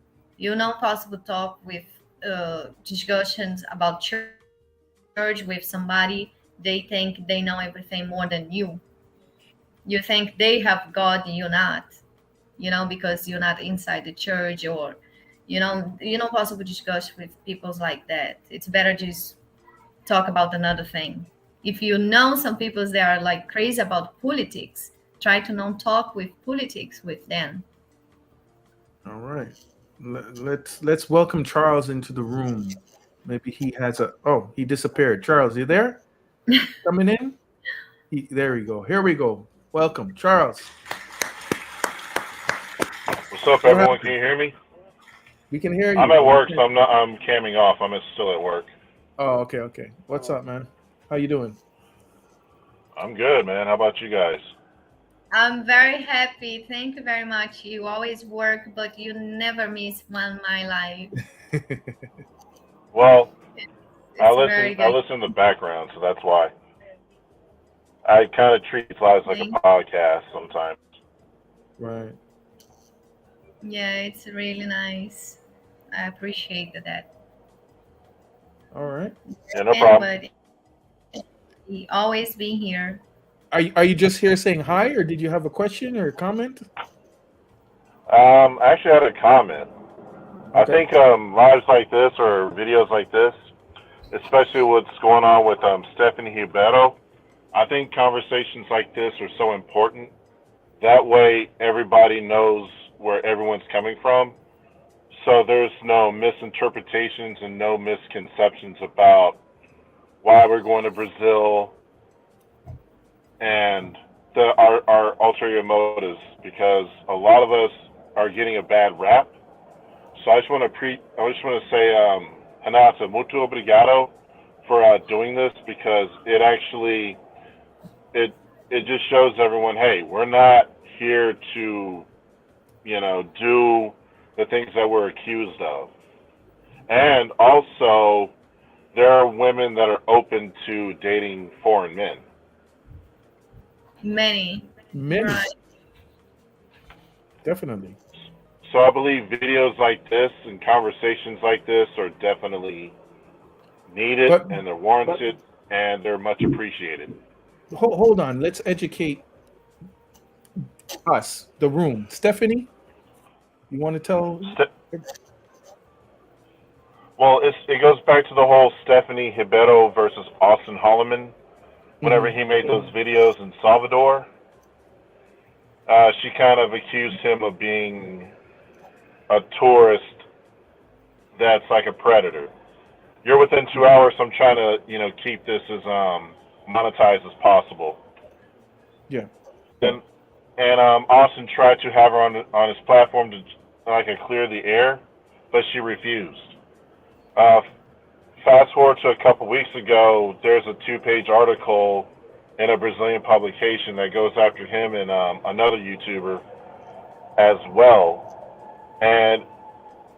Possible talk with discussions about church with somebody. They think they know everything more than you. You think they have God, you're not. Because you're not inside the church, or possible discuss with people like that. It's better just talk about another thing. If some people they are like crazy about politics, try to not talk with politics with them. All right. Let's welcome Charles into the room. Maybe he has he disappeared. Charles, you there? Coming in? There we go. Here we go. Welcome, Charles. What's up, everyone? Can you hear me? We can hear you. I'm at work, so I'm camming off. I'm still at work. Oh, okay. What's up, man? How you doing? I'm good, man. How about you guys? I'm very happy. Thank you very much. You always work, but you never miss one my life. Well, I listen in the background, so that's why. I kind of treat lives like a podcast sometimes. Right. Yeah, it's really nice. I appreciate that. All right. Yeah, no problem. He always be here. Are you just here saying hi, or did you have a question or a comment? I actually had a comment. Okay. I think lives like this or videos like this, especially what's going on with Stephanie Huberto, I think conversations like this are so important. That way everybody knows where everyone's coming from. So there's no misinterpretations and no misconceptions about why we're going to Brazil and our ulterior motives, because a lot of us are getting a bad rap So I just want to say, Renata, muito obrigado for doing this, because it it just shows everyone, hey, we're not here to, do the things that we're accused of. And also, there are women that are open to dating foreign men. Many. Many, Right. definitely. So I believe videos like this and conversations like this are definitely needed, But and they're warranted, and they're much appreciated. hold on. Let's educate us, the room. Stephanie, you want to tell? Well, it goes back to the whole Stephanie Ribeiro versus Austin Holloman. Whenever Mhm. he made those videos in Salvador, she kind of accused him of being a tourist that's like a predator. You're within 2 hours, so I'm trying to, keep this as monetized as possible. Yeah. And Austin tried to have her on his platform to clear the air, but she refused. Fast forward to a couple weeks ago, there's a 2-page article in a Brazilian publication that goes after him and another YouTuber as well. And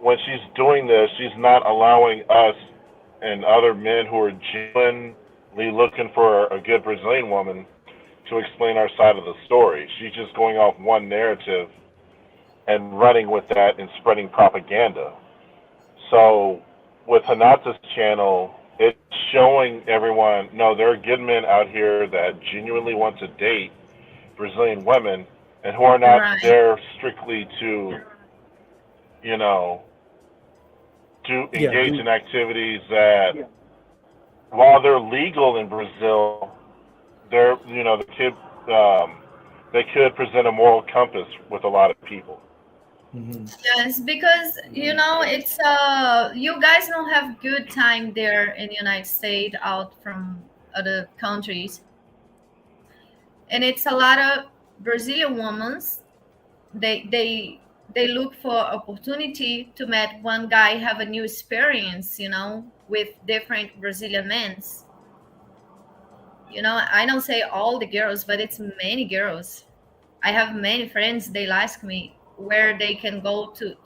when she's doing this, she's not allowing us and other men who are genuinely looking for a good Brazilian woman to explain our side of the story. She's just going off one narrative and running with that and spreading propaganda. So with Hanata's channel, it's showing everyone, no, there are good men out here that genuinely want to date Brazilian women and who are not Right. there strictly to, to Yeah. engage in activities that, while they're legal in Brazil, they're, they could present a moral compass with a lot of people. Mhm. Yes, because it's you guys don't have good time there in the United States out from other countries, and it's a lot of Brazilian women. They look for opportunity to meet one guy, have a new experience, with different Brazilian men. I don't say all the girls, but it's many girls. I have many friends. They ask me where they can go to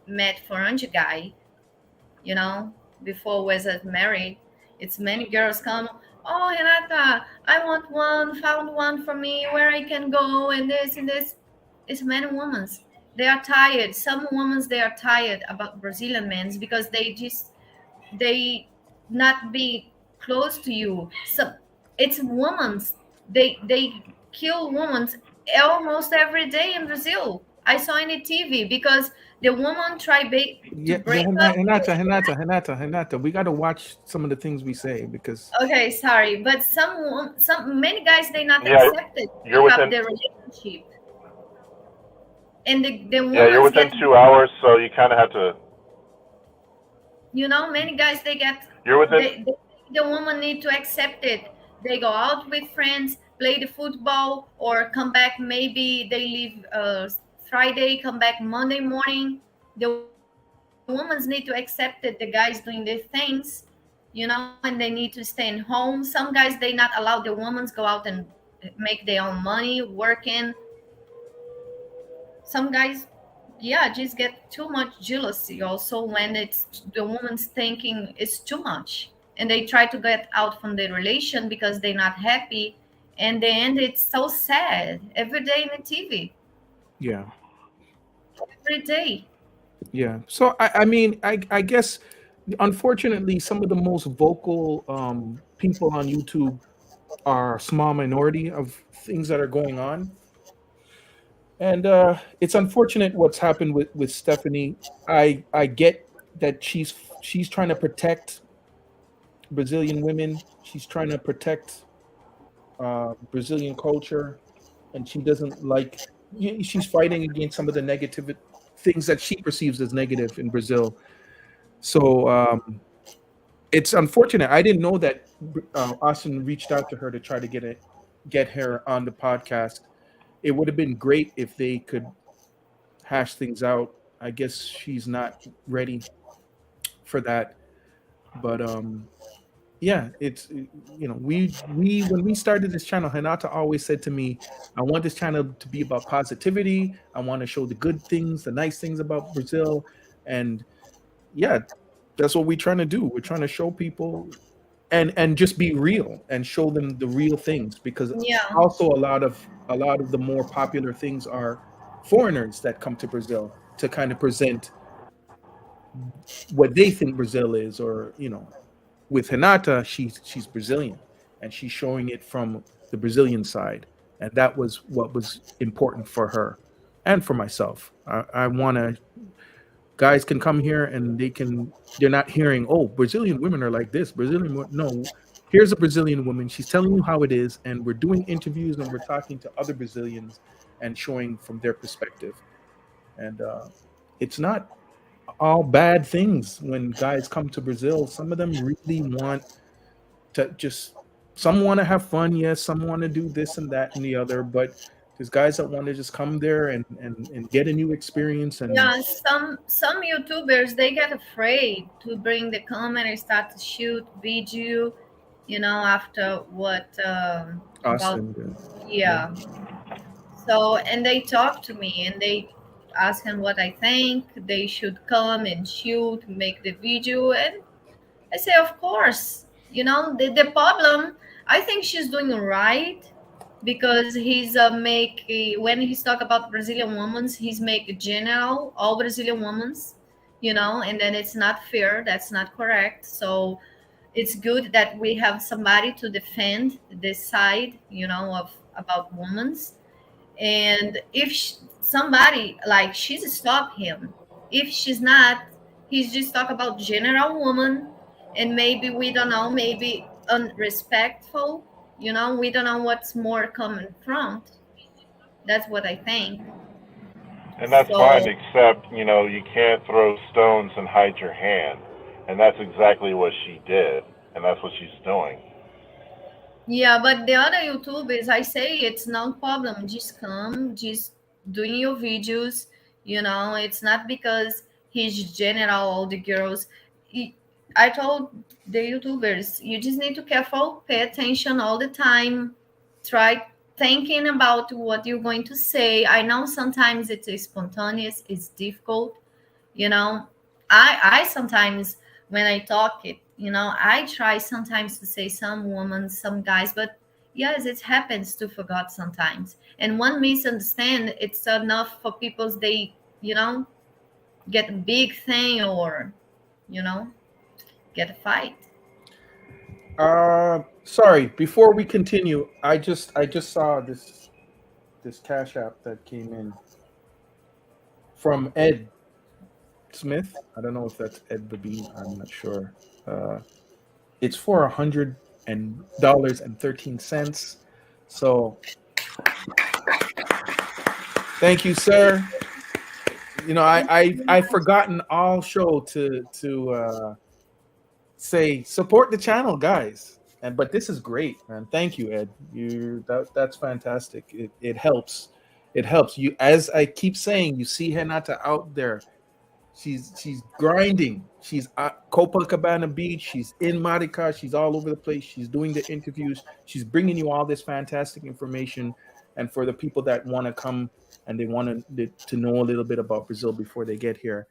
meet foreign guy. You know, before was married. It's many girls come. Oh, Renata, I want one. Found one for me. Where I can go and this and this. It's many women. They are tired. Some women they are tired about Brazilian men because they not be close to you. So it's women. They kill women almost every day in Brazil. I saw in the TV because the woman tried to Yeah, break up. Renata. We got to watch some of the things we say because Okay, sorry, but some many guys they not Yeah, accepted you're to have within the relationship, and the you're women within get 2 hours, so you kind of have to. many guys they get You're within. the woman need to accept it. They go out with friends, play the football, or come back. Maybe they leave Friday, come back Monday morning. The women need to accept it. The guys doing their things, and they need to stay in home. Some guys they not allow the women go out and make their own money working. Some guys, yeah, just get too much jealousy also when it's the woman's thinking it's too much, and they try to get out from the relation because they're not happy, and the end it's so sad every day in the TV, yeah, every day. yeah. So I guess unfortunately some of the most vocal people on YouTube are a small minority of things that are going on. And it's unfortunate what's happened with Stephanie. I get that she's trying to protect Brazilian women. She's trying to protect Brazilian culture, and she doesn't like. She's fighting against some of the negative things that she perceives as negative in Brazil. So it's unfortunate. I didn't know that Austin reached out to her to try to get her on the podcast. It would have been great if they could hash things out. I guess she's not ready for that. But yeah, it's we when we started this channel, Hinata always said to me, I want this channel to be about positivity. I want to show the good things, the nice things about Brazil. And yeah, that's what we're trying to do. We're trying to show people and just be real and show them the real things, because Yeah. also a lot of the more popular things are foreigners that come to Brazil to kind of present what they think Brazil is, or with Hinata, she's Brazilian and she's showing it from the Brazilian side, and that was what was important for her and for myself. I want to guys can come here and they're not hearing, oh, Brazilian women are like this, no, here's a Brazilian woman, she's telling you how it is, and we're doing interviews and we're talking to other Brazilians and showing from their perspective. And it's not all bad things when guys come to Brazil. Some of them really want to just, some want to have fun, yes, some want to do this and that and the other, but there's guys that want to just come there and get a new experience. And Yeah, some YouTubers, they get afraid to bring the camera and start to shoot video, after what about. Austin did. Yeah. So, and they talk to me and they ask him what I think they should come and shoot, make the video, and I say, of course. The problem, I think she's doing right, because he's when he's talk about Brazilian women, he's make general all Brazilian women, and then it's not fair. That's not correct. So it's good that we have somebody to defend this side, of about women. And if somebody like she's stop him, if she's not, he's just talk about general woman, and maybe we don't know, maybe unrespectful, we don't know what's more coming from. That's what I think. And that's So fine, except, you can't throw stones and hide your hand. And that's exactly what she did. And that's what she's doing. yeah, but the other YouTubers, I say it's no problem. Just come, just doing your videos. It's not because he's general, all the girls. I told the YouTubers, you just need to careful, pay attention all the time. Try thinking about what you're going to say. I know sometimes it's spontaneous, it's difficult. you know I sometimes, when I talk it, I try sometimes to say some women, some guys, but yes, it happens to forget sometimes, and one misunderstand, it's enough for people, they get a big thing, or you know get a fight. Sorry, before we continue, I just saw this Cash App that came in from Ed Smith. I don't know if that's Ed Babine. I'm not sure. It's for $100.13. So thank you, sir. I've forgotten all show to say support the channel, guys. But this is great, man. Thank you, Ed. That's fantastic. It helps. It helps you, as I keep saying. You see Renata out there. She's grinding. She's at Copacabana Beach. She's in Marica. She's all over the place. She's doing the interviews. She's bringing you all this fantastic information. And for the people that want to come and they want to know a little bit about Brazil before they get here,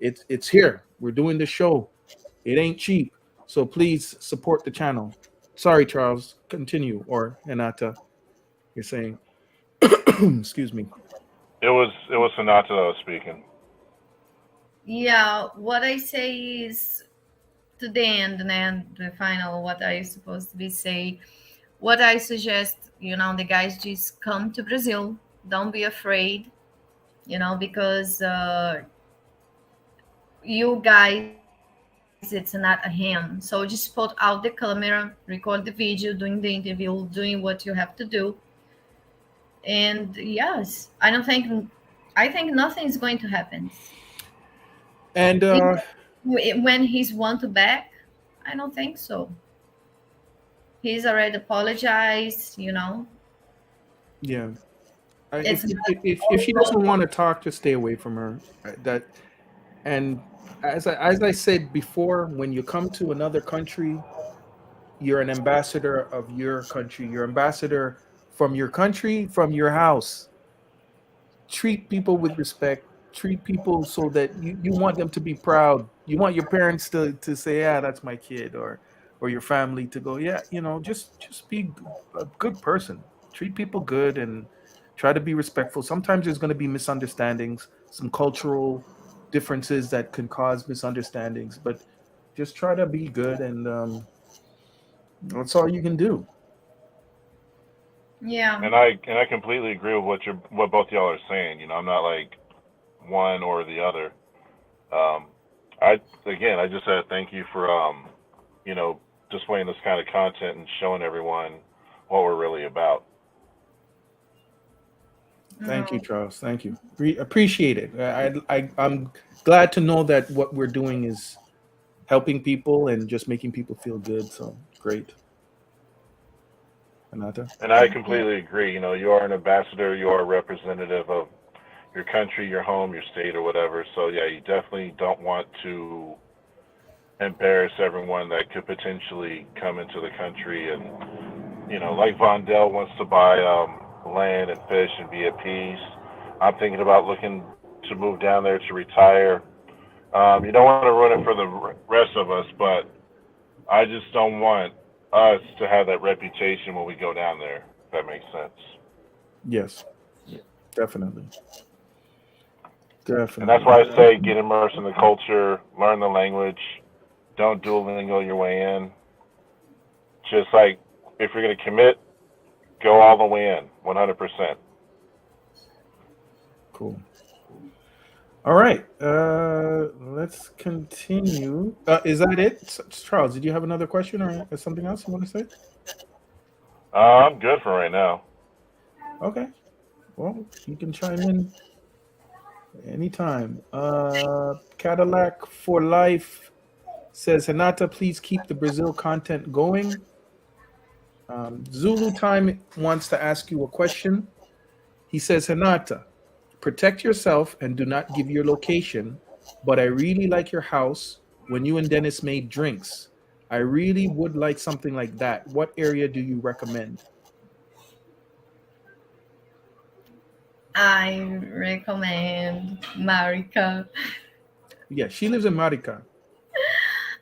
it's here. We're doing the show. It ain't cheap. So please support the channel. Sorry, Charles. Continue. Or Renata, you're saying. Excuse me. It was Sonata that was speaking. Yeah, what I say is to the end, and the final, what I supposed to be say. What I suggest, the guys just come to Brazil. Don't be afraid, because you guys, it's not a him. So just put out the camera, record the video, doing the interview, doing what you have to do. And yes, I think nothing is going to happen. And When he's want to back, I don't think so. He's already apologized. yeah. It's If she doesn't want to talk, just stay away from her. That and as I said before, when you come to another country, you're an ambassador of your country. You're ambassador from your country, from your house. Treat people with respect. Treat people so that you want them to be proud. You want your parents to say, "Yeah, that's my kid," or your family to go, "Yeah, just be a good person. Treat people good and try to be respectful." Sometimes there's going to be misunderstandings, some cultural differences that can cause misunderstandings, but just try to be good, and that's all you can do. yeah, And I completely agree with what both y'all are saying. I'm not like one or the other. Um, I just said thank you for you know displaying this kind of content and showing everyone what we're really about. Thank you, no, Charles. Thank you. Appreciate it. I'm glad to know that what we're doing is helping people and just making people feel good. So great, Anata. And I completely agree. You are an ambassador. You are a representative of your country, your home, your state, or whatever. So yeah, you definitely don't want to embarrass everyone that could potentially come into the country. And like Vondell wants to buy land and fish and be at peace. I'm thinking about looking to move down there to retire. You don't want to ruin it for the rest of us, but I just don't want us to have that reputation when we go down there. If that makes sense. Yes, definitely, And that's why I definitely. say get immersed in the culture, learn the language, don't Duolingo your way in. Just like if you're going to commit, go all the way in, 100%. Cool. All right. Let's continue. Is that it, Charles? Did you have another question or something else you want to say? I'm good for right now. Okay. Well, you can chime in anytime. Cadillac for Life says, Hinata, please keep the Brazil content going. Zulu Time wants to ask you a question. He says, Hinata, protect yourself and do not give your location, but I really like your house when you and Dennis made drinks. I really would like something like that. What area do you recommend? I recommend Marika. Yeah, she lives in Marica.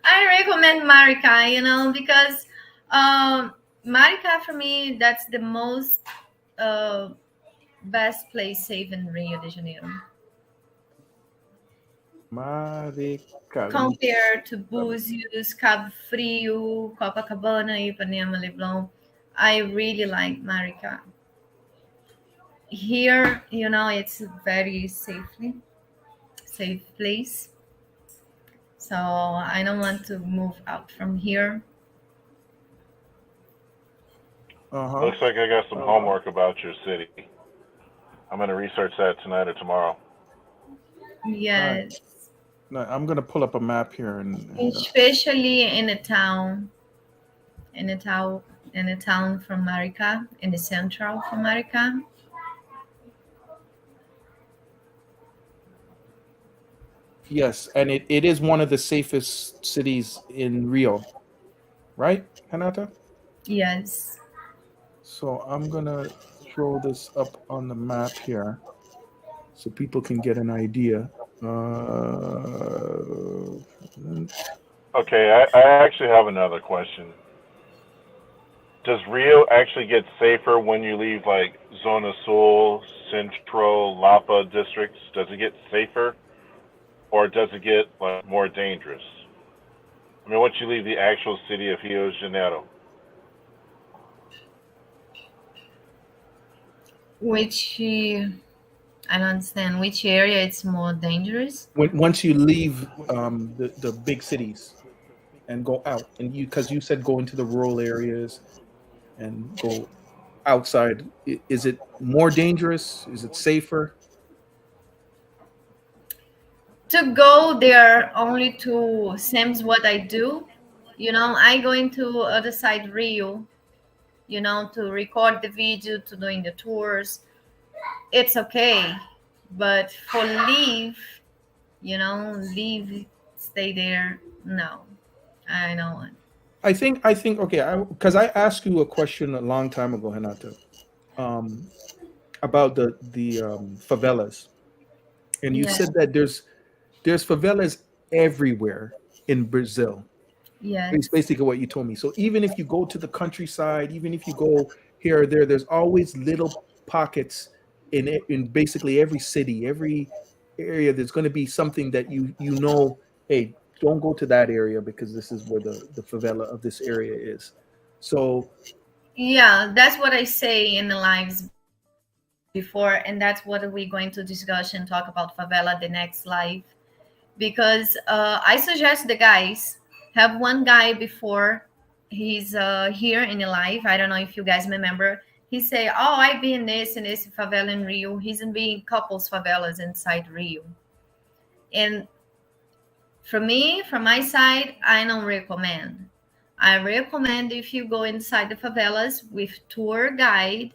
I recommend Marika, because Marika for me, that's the most uh, best place safe in Rio de Janeiro. Marica. Let me. Compared to Búzios, Cabo Frio, Copacabana, Ipanema, Leblon, I really like Marika. Here, it's a very safe place. So I don't want to move out from here. Uh-huh. Looks like I got some homework about your city. I'm going to research that tonight or tomorrow. Yes. No, I'm gonna pull up a map here and Especially in a town, in a town, in a town from America, in the central from America. yes, and it is one of the safest cities in Rio, right, Hanata? Yes. So I'm gonna throw this up on the map here so people can get an idea. Okay, I actually have another question. Does Rio actually get safer when you leave like Zona Sul, Central, Lapa districts? Does it get safer, or does it get like more dangerous? I mean, once you leave the actual city of Rio de Janeiro. Which I don't understand which area it's more dangerous. Once you leave the big cities and go out, and because you said go into the rural areas and go outside, is it more dangerous? Is it safer? To go there only to seems what I do. I go into other side Rio, to record the video, to doing the tours. it's okay. But for leave, leave, stay there. No, I don't want. I think okay, because I asked you a question a long time ago, Hinata, um, about the favelas, and you Yeah, said that there's favelas everywhere in Brazil. It's yes, basically what you told me. So even if you go to the countryside, even if you go here or there, there's always little pockets in basically every city, every area. There's going to be something that hey, don't go to that area because this is where the favela of this area is. So yeah. That's what I say in the lives before, and that's what we're going to discuss and talk about favela the next live. Because I suggest the guys have one guy before he's here in the live. I don't know if you guys remember. He say, "Oh, I've been this and this favela in Rio." He's in being couples favelas inside Rio, and for me, from my side, I don't recommend. I recommend if you go inside the favelas with tour guide,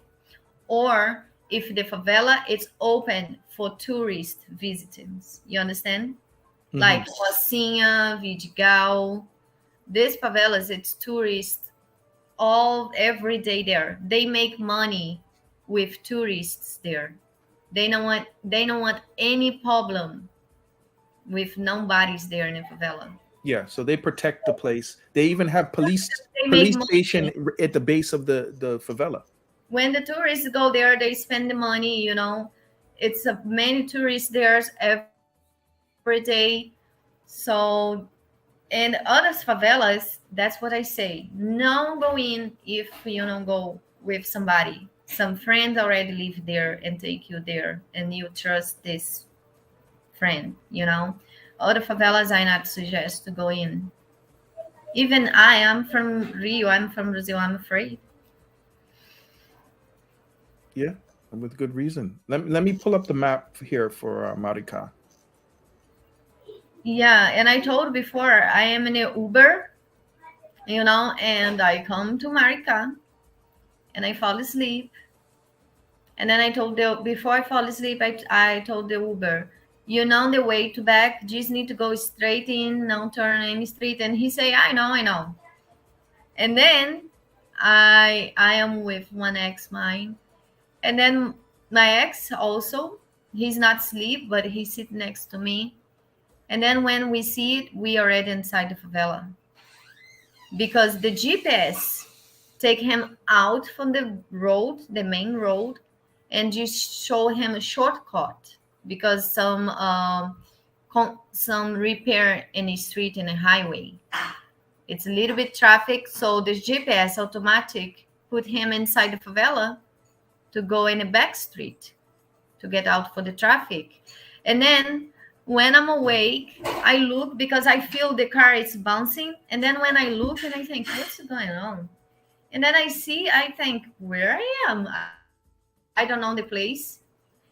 or if the favela is open for tourist visitors. You understand? mhm, Like Rocinha, Vidigal. These favelas, it's tourists all every day there. They make money with tourists there. They don't want any problem with nobody's there in the favela. yeah, so they protect the place. They even have They make police money. station at the base of the favela. When the tourists go there, they spend the money. It's many tourists there every day. So in other favelas, that's what I say. No go in if you don't go with somebody. Some friends already live there and take you there, and you trust this friend. Other favelas I not suggest to go in. Even I am from Rio, I'm from Brazil, I'm afraid. Yeah, and with good reason. Let me pull up the map here for Marika. Yeah, and I told before I am in a Uber, and I come to Marica and I fall asleep. And then I told before I fall asleep, I told the Uber, the way to back, just need to go straight in, no turn any street. And he say, I know, I know. And then I am with one ex mine. And then my ex also, he's not asleep, but he sit next to me. And then when we see it, we already inside the favela. Because the GPS take him out from the road, the main road, and just show him a shortcut because some repair in the street in a highway. It's a little bit traffic, so the GPS automatic put him inside the favela to go in a back street to get out for the traffic. And then when I'm awake, I look because I feel the car is bouncing. And then when I look and I think, what's going on? And then I think, where I am? I don't know the place.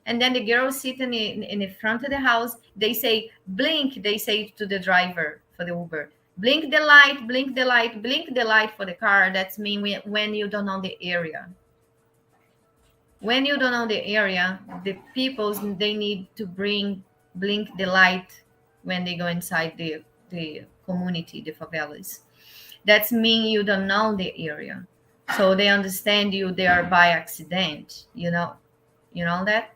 And then the girl sitting in the front of the house, they say, blink, they say to the driver for the Uber. Blink the light, blink the light, blink the light for the car. That's mean when you don't know the area. When you don't know the area, the people they need to blink the light when they go inside the community, the favelas. That's mean you don't know the area, so they understand you there by accident. You know that.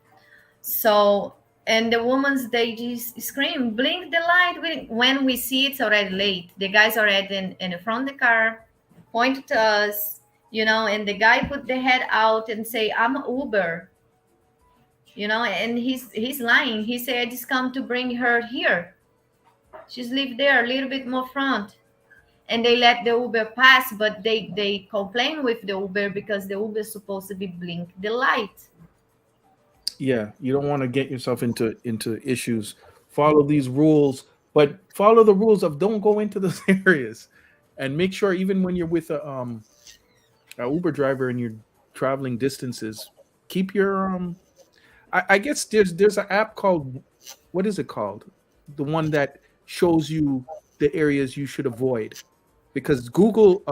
So and the women's they just scream, blink the light. When we see it's already late. The guy's already in the front of the car, point to us, and the guy put the head out and say, I'm Uber, and he's lying. He said, I just come to bring her here. She's live there a little bit more front. And they let the Uber pass, but they complain with the Uber because the Uber is supposed to be blink the light. Yeah, you don't want to get yourself into issues. Follow these rules, but follow the rules of don't go into those areas, and make sure even when you're with a Uber driver and you're traveling distances, keep your I guess there's an app called, what is it called? The one that shows you the areas you should avoid, because Google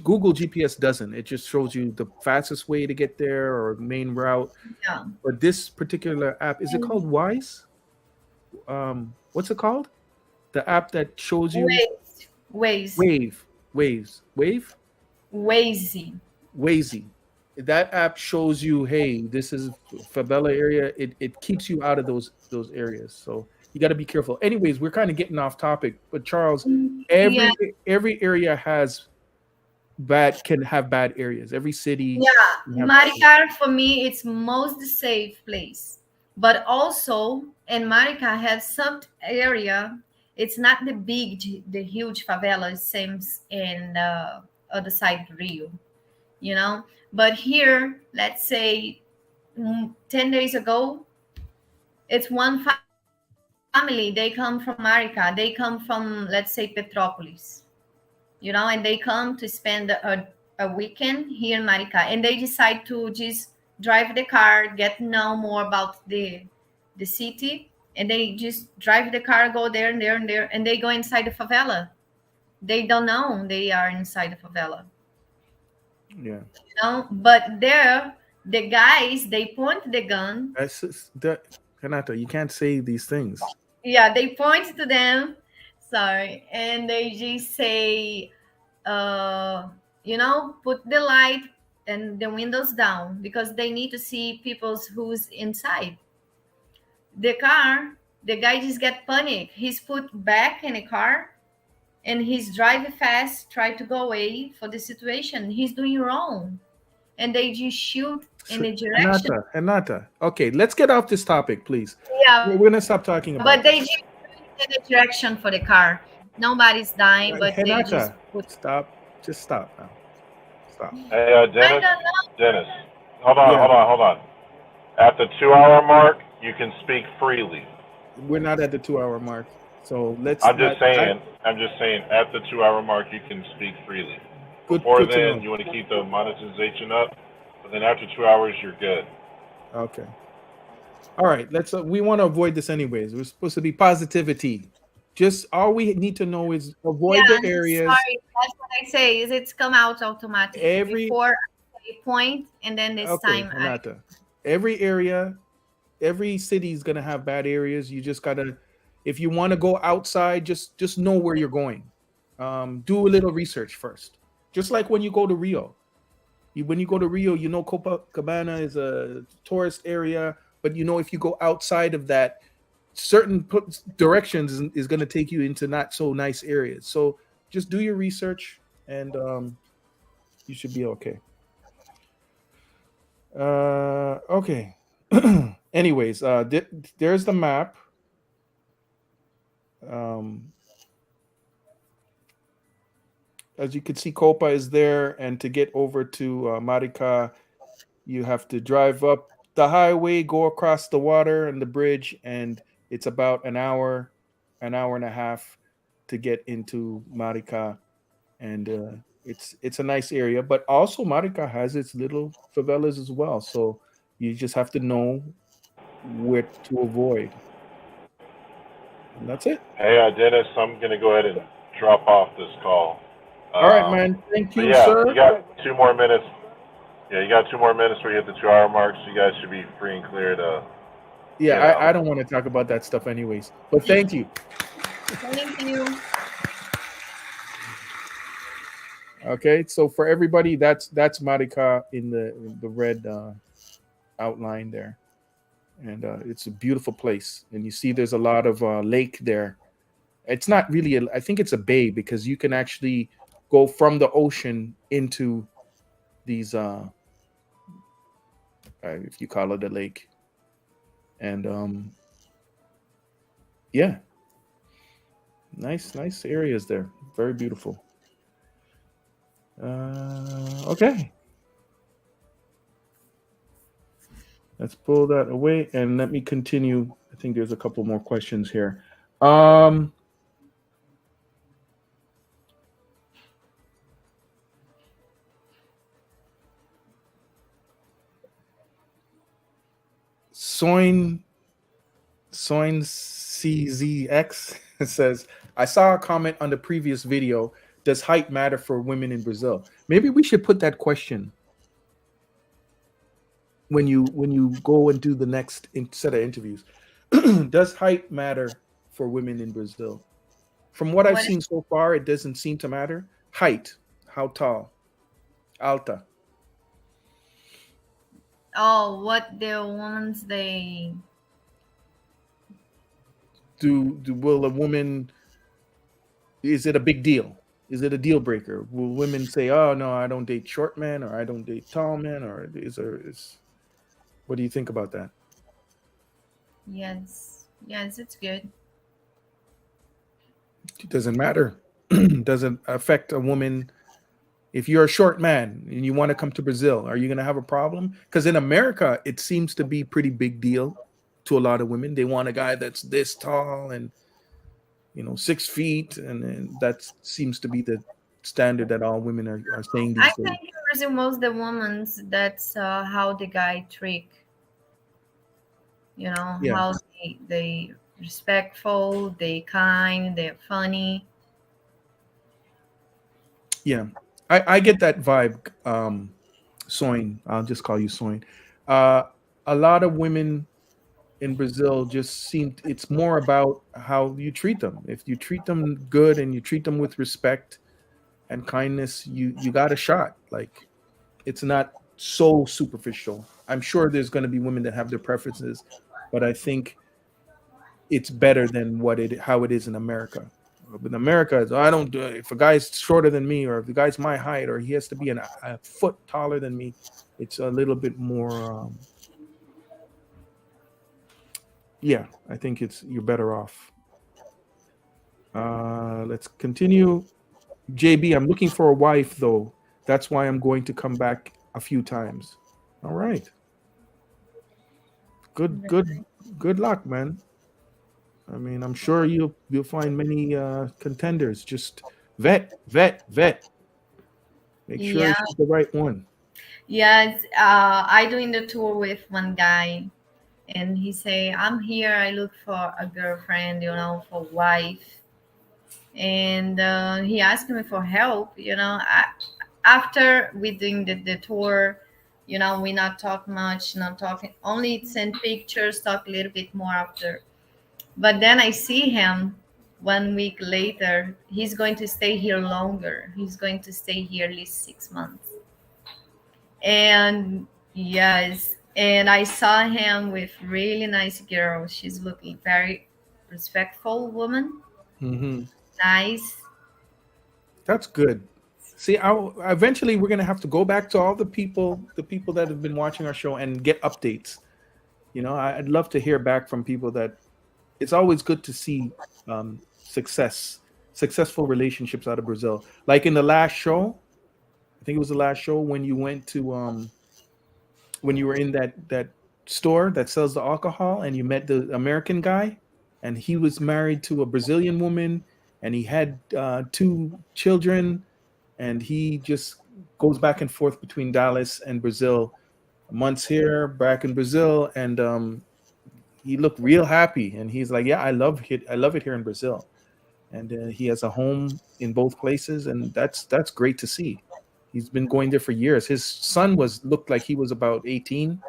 Google GPS doesn't. It just shows you the fastest way to get there or main route. Yeah. But this particular app, is it called Wise? What's it called? The app that shows you Waze. Wave. Waze. Wazy. That app shows you, hey, this is favela area. It keeps you out of those areas. So you got to be careful. Anyways, we're kind of getting off topic. But Charles, Yeah. every area can have bad areas. Every city. Yeah. Maricar for me, it's most safe place. But also, in Maricar has some area. It's not the huge favela same in the other side of Rio. But here, let's say 10 days ago, it's one family. They come from Marica. They come from, let's say, Petropolis, and they come to spend a weekend here in Marica. And they decide to just drive the car, get to know more about the city. And they just drive the car, go there and there and there. And they go inside the favela. They don't know they are inside the favela. Yeah. But there, the guys, they point the gun. Renata, you can't say these things. Yeah, they point to them. Sorry. And they just say, put the light and the windows down because they need to see who's inside. The guy just get panic. He's put back in the car and he's driving fast, try to go away for the situation. He's doing wrong. And they just shoot in the direction. Renata. Okay, let's get off this topic, please. Yeah. We're going to stop talking about But they just shoot in the direction for the car. Nobody's dying, but Renata, they just put... Stop. Just stop now. Stop. Hey, Dennis. I don't know. Dennis. Hold on. At the 2-hour mark, you can speak freely. We're not at the 2-hour mark. So let's... I'm just saying, at the 2-hour mark, you can speak freely. Before then, you want to keep the monetization up, but then after 2 hours, you're good. Okay. All right. We want to avoid this anyways. We're supposed to be positivity. Just all we need to know is avoid the areas. Sorry, that's what I say. Is it's come out automatically before I point, and then this time. Renata. Every area, every city is gonna have bad areas. You just gotta, if you want to go outside, just know where you're going. Do a little research first. Just like when you go to Rio. When you go to Rio, Copacabana is a tourist area, but if you go outside of that, certain directions is going to take you into not so nice areas. So just do your research and you should be okay. Okay. Anyways, there's the map. As you can see, Copa is there, and to get over to Marica, you have to drive up the highway, go across the water and the bridge, and it's about an hour and a half to get into Marica, and it's a nice area. But also, Marica has its little favelas as well, so you just have to know where to avoid. And that's it. Hey, Dennis, I'm gonna go ahead and drop off this call. All right, man. Thank you, yeah, sir. You got 2 more minutes. Yeah, you got 2 more minutes before you hit the 2-hour mark, so you guys should be free and clear to... Yeah, I don't want to talk about that stuff anyways. But thank you. Thank you. Okay, so for everybody, that's Marica in the red outline there. And it's a beautiful place. And you see there's a lot of lake there. It's not really, I think it's a bay because you can actually go from the ocean into these, if you call it a lake. And yeah, nice areas there. Very beautiful. Okay. Let's pull that away and let me continue. I think there's a couple more questions here. Soin CZX says, I saw a comment on the previous video Does height matter for women in Brazil? Maybe we should put that question when you go and do the next set of interviews. Does height matter for women in Brazil? From what I've What is seen so far, it doesn't seem to matter. Height, how tall, alta. what the ones they Do will a woman? Is it a big deal? Is it a deal breaker? Will women say, "Oh no, I don't date short men," or "I don't date tall men," or is what do you think about that? yes, it's good. It doesn't matter. Doesn't affect a woman. If you're a short man and you want to come to Brazil, are you going to have a problem? Because in America, it seems to be pretty big deal to a lot of women. They want a guy that's this tall and 6 feet, and that seems to be the standard that all women are saying I these days. think in Brazil, most the women's that's how the guy trick. Yeah, How they respectful, they kind, they're funny. yeah. I get that vibe. Soin, I'll just call you Soin. Uh, a lot of women in Brazil just seem it's more about how you treat them. If you treat them good and you treat them with respect and kindness, you got a shot. Like it's not so superficial. I'm sure there's going to be women that have their preferences, but I think it's better than how it is in America. In America, I don't do if a guy's shorter than me, or if the guy's my height, or he has to be a foot taller than me. It's a little bit more. Yeah, I think you're better off. Let's continue. JB, I'm looking for a wife though. That's why I'm going to come back a few times. All right. Good luck, man. I mean, I'm sure you'll find many contenders. Just vet. Make sure Yeah, it's the right one. yes. I doing the tour with one guy, and he say, "I'm here. I look for a girlfriend, for wife." And he asked me for help. After we doing the tour, we not talk much, not talking, only send pictures, talk a little bit more after. But then I see him 1 week later. He's going to stay here longer. He's going to stay here at least 6 months. And yes, and I saw him with really nice girl. She's looking very respectful woman, Hmm. nice. That's good. See, eventually we're gonna have to go back to all the people that have been watching our show and get updates. I'd love to hear back from people that. It's always good to see successful relationships out of Brazil. Like in the last show, I think it was the last show when you went to when you were in that store that sells the alcohol and you met the American guy, and he was married to a Brazilian woman, and he had 2 children, and he just goes back and forth between Dallas and Brazil, months here, back in Brazil, and he looked real happy, and he's like, "Yeah, I love it here in Brazil," and he has a home in both places, and that's great to see. He's been going there for years. His son looked like he was about 18,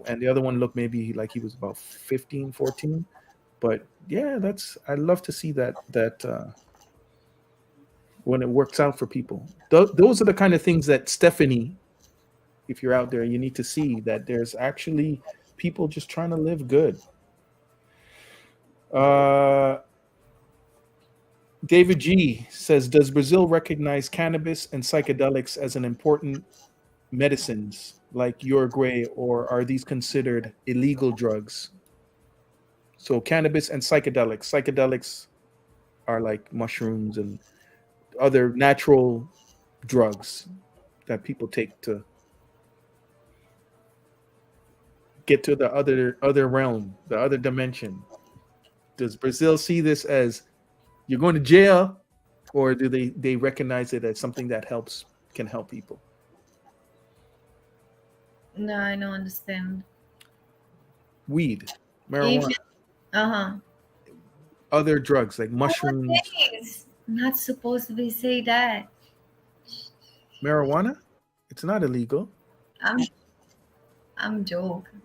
and the other one looked maybe like he was about 15, 14. But yeah, I love to see that when it works out for people. Those are the kind of things that Stephanie, if you're out there, you need to see that there's actually people just trying to live good. David G says, does Brazil recognize cannabis and psychedelics as an important medicines like Uruguay, or are these considered illegal drugs? So cannabis and psychedelics. Psychedelics are like mushrooms and other natural drugs that people take to get to the other realm, the other dimension. Does Brazil see this as you're going to jail, or do they recognize it as something that can help people? No, I don't understand. Weed, marijuana, Even, uh-huh. other drugs like mushrooms. Nowadays, Not supposed to be say that. Marijuana? It's not illegal. I'm I'm joking.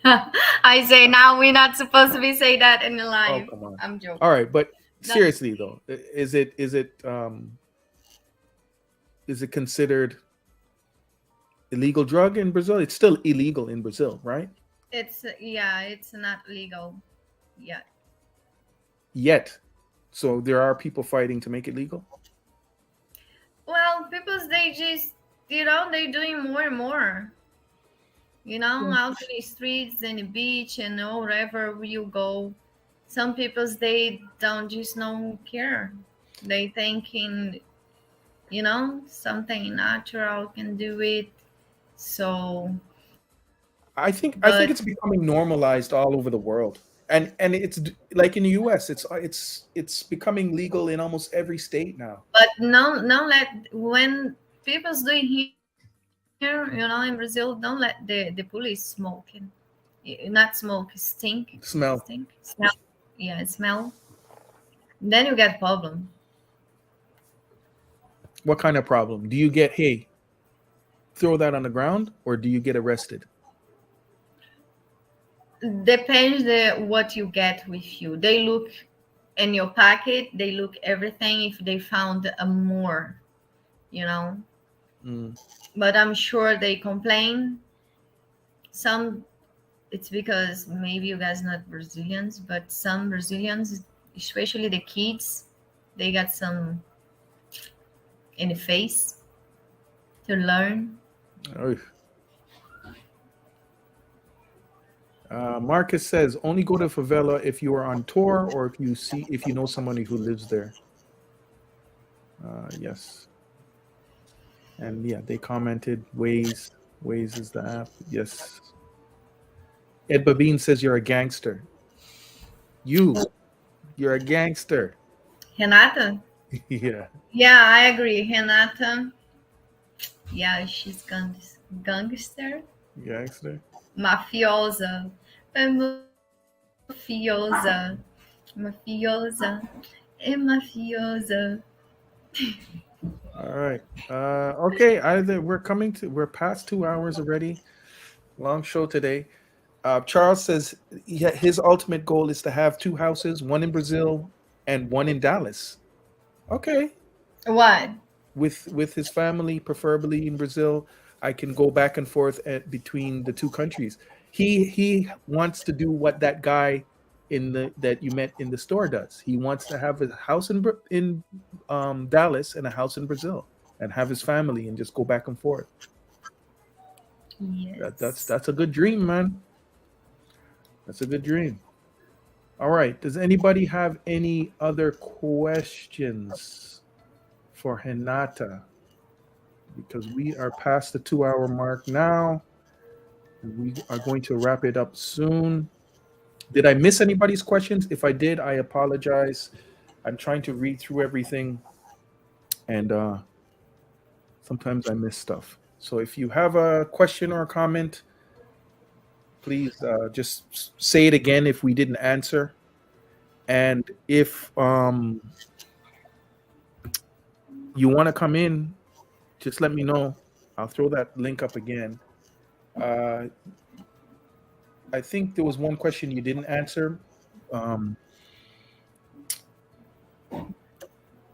I say now we're not supposed to be say that in the Oh, live. come on. I'm joking. All right, but Not, seriously though, is it considered illegal drug in Brazil? It's still illegal in Brazil, right? it's yeah, it's not legal yet. Yet. So there are people fighting to make it legal. Well, because they just they're doing more and more. Out in the streets and the beach and wherever you go, some peoples they don't care. They thinking, something natural can do it. So, I think but it's becoming normalized all over the world. And it's like in the US, it's becoming legal in almost every state now. no let when people's doing here, in Brazil, don't let the police smoking. Not smoke, Smell. smell. Yeah, smell. Then you get problem. What kind of problem? Do you get, hey, throw that on the ground, or do you get arrested? Depends what you get with you. They look in your pocket. They look everything if they found a more, you know. Mm. But I'm sure they complain. Some it's because maybe you guys not Brazilians, but some Brazilians, especially the kids, they got some in the face to learn. Oh. Marcus says only go to favela if you are on tour or if you know somebody who lives there. Yes. And yeah, they commented Waze is the app. Yes. Ed Babine says you're a gangster. You're a gangster. Renata? Yeah. Yeah, I agree. Renata, yeah, she's gangster. Gangster. Mafiosa. Mafiosa. Mafiosa. É mafiosa. All right. Okay. We're past 2 hours already. Long show today. Charles says his ultimate goal is to have 2 houses, one in Brazil and one in Dallas. Okay. What? With his family, preferably in Brazil, I can go back and forth between the 2 countries. He wants to do what that guy that you met in the store does. He wants to have a house in Dallas and a house in Brazil, and have his family and just go back and forth. Yes. That's a good dream, man. That's a good dream. All right. Does anybody have any other questions for Renata? Because we are past the 2-hour mark now. We are going to wrap it up soon. Did I miss anybody's questions? If I did, I apologize. I'm trying to read through everything, and sometimes I miss stuff. So if you have a question or a comment, please just say it again if we didn't answer. And if you want to come in, just let me know. I'll throw that link up again. I think there was one question you didn't answer.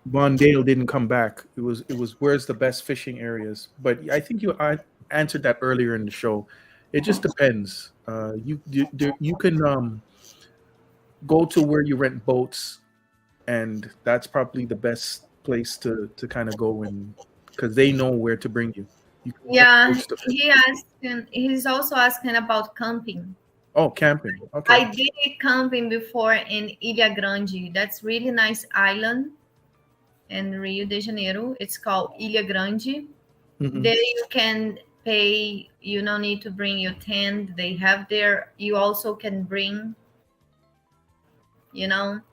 Bondale didn't come back. It was where's the best fishing areas? But I think I answered that earlier in the show. It just depends. You can go to where you rent boats, and that's probably the best place to kind of go in, because they know where to bring you. Yeah, he's also asking about camping. Oh, camping. Okay. I did camping before in Ilha Grande. That's really nice island in Rio de Janeiro. It's called Ilha Grande. Mhm. There you can pay. You don't need to bring your tent. They have there. You also can bring.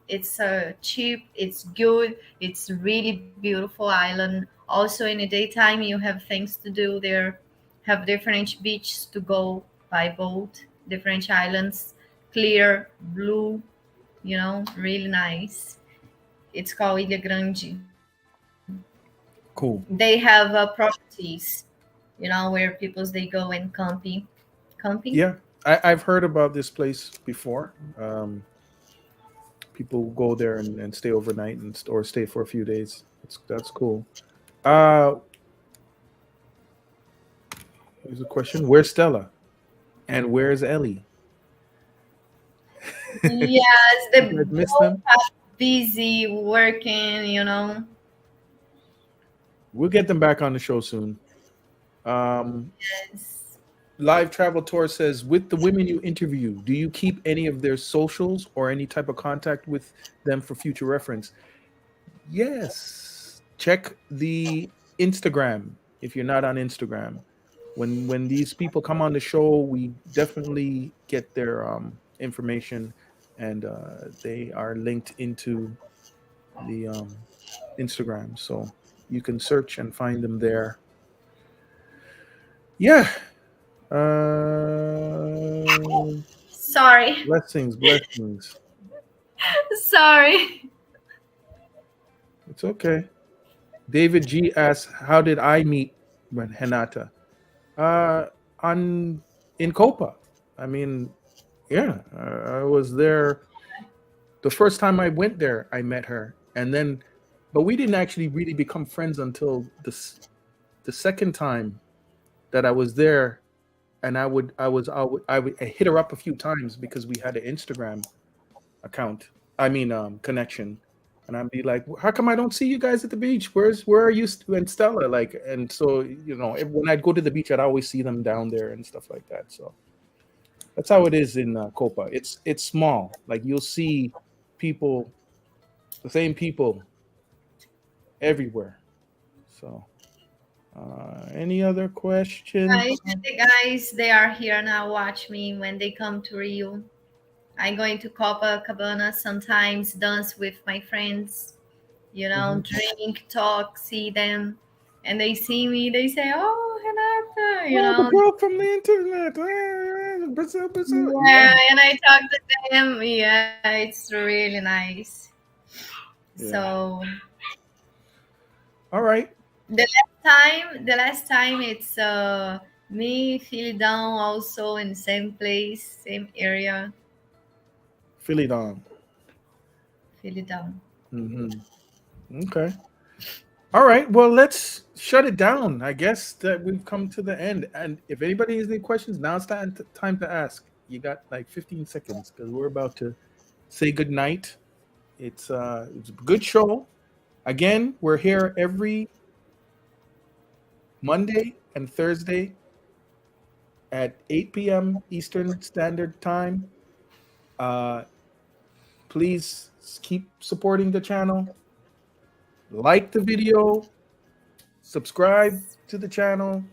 It's cheap. It's good. It's really beautiful island. Also in the daytime, you have things to do there. Have different beaches to go by boat. Different islands, clear blue. Really nice. It's called Ilha Grande. Cool. They have properties, where people they go and camping. Yeah, I've heard about this place before. People go there and stay overnight or stay for a few days. That's cool. Here's a question: where's Stella, and where's Ellie? Yes, they You guys miss both them? are busy working. We'll get them back on the show soon. Yes. Live Travel Tour says, with the women you interview, do you keep any of their socials or any type of contact with them for future reference? Yes. Check the Instagram if you're not on Instagram. When these people come on the show, we definitely get their information, and they are linked into the Instagram. So you can search and find them there. Yeah. Sorry. Blessings. Sorry. It's okay. David G asks, how did I meet Renata? In Copa. I mean, yeah, I was there. The first time I went there, I met her, but we didn't actually really become friends until the second time that I was there, and I would hit her up a few times because we had an Instagram account. Connection. And I'd be like, how come I don't see you guys at the beach? Where are you and Stella? And so, when I'd go to the beach, I'd always see them down there and stuff like that. So that's how it is in Copa. It's small. Like, you'll see people, the same people everywhere. So any other questions? The guys, they are here now. Watch me when they come to Rio. I'm going to Copacabana sometimes, dance with my friends, drink, talk, see them. And they see me, they say, oh, Renata, the girl from the internet. Brazil. Yeah, and I talk to them. Yeah, it's really nice. Yeah. So. All right. The last time it's me, Filidão, also in the same place, same area. Filidão. Mm-hmm. Okay. All right. Well, let's shut it down. I guess that we've come to the end. And if anybody has any questions, now it's time to ask. You got like 15 seconds because we're about to say good night. It's a good show. Again, we're here every Monday and Thursday at 8 p.m. Eastern Standard Time. Please keep supporting the channel. Like the video. Subscribe to the channel.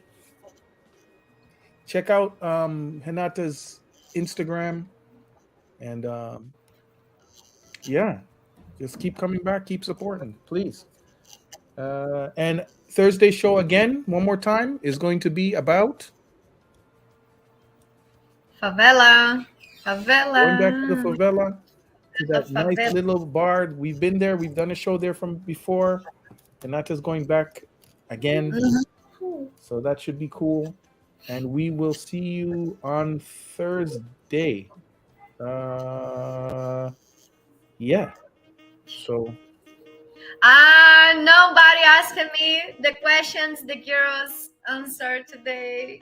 Check out Renata's Instagram. And just keep coming back. Keep supporting, please. And Thursday show again, one more time, is going to be about favela. Going back to the favela, to that nice little bar. We've been there. We've done a show there from before. Renata's going back again. Mm-hmm. So that should be cool. And we will see you on Thursday. Yeah. So. Nobody asking me the questions the girls answered today.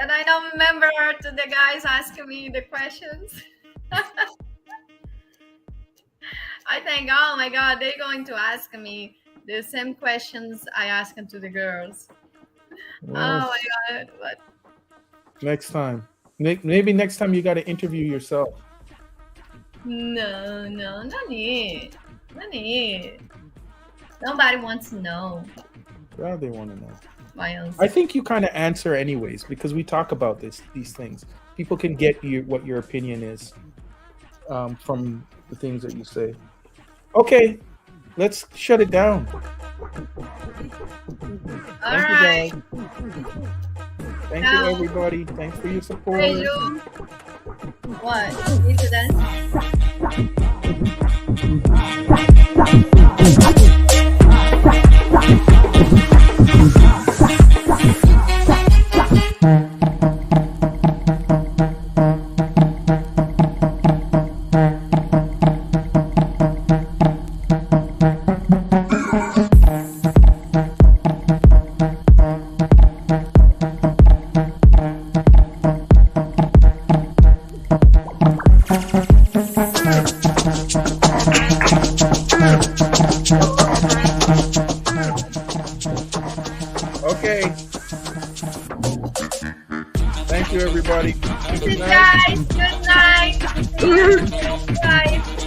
And I don't remember to the guys asking me the questions. I think, oh my God, they're going to ask me the same questions I asked to the girls. Well, oh my God. What? Next time. Maybe next time you got to interview yourself. No need. Nobody wants to know. Well, they want to know. Why else? I think you kind of answer anyways because we talk about these things. People can get what your opinion is from the things that you say. Okay, let's shut it down. All right. Thank you, everybody. Thanks for your support. What? You do that? Okay. Thank you, everybody. Thank you, guys. Good night. Good night.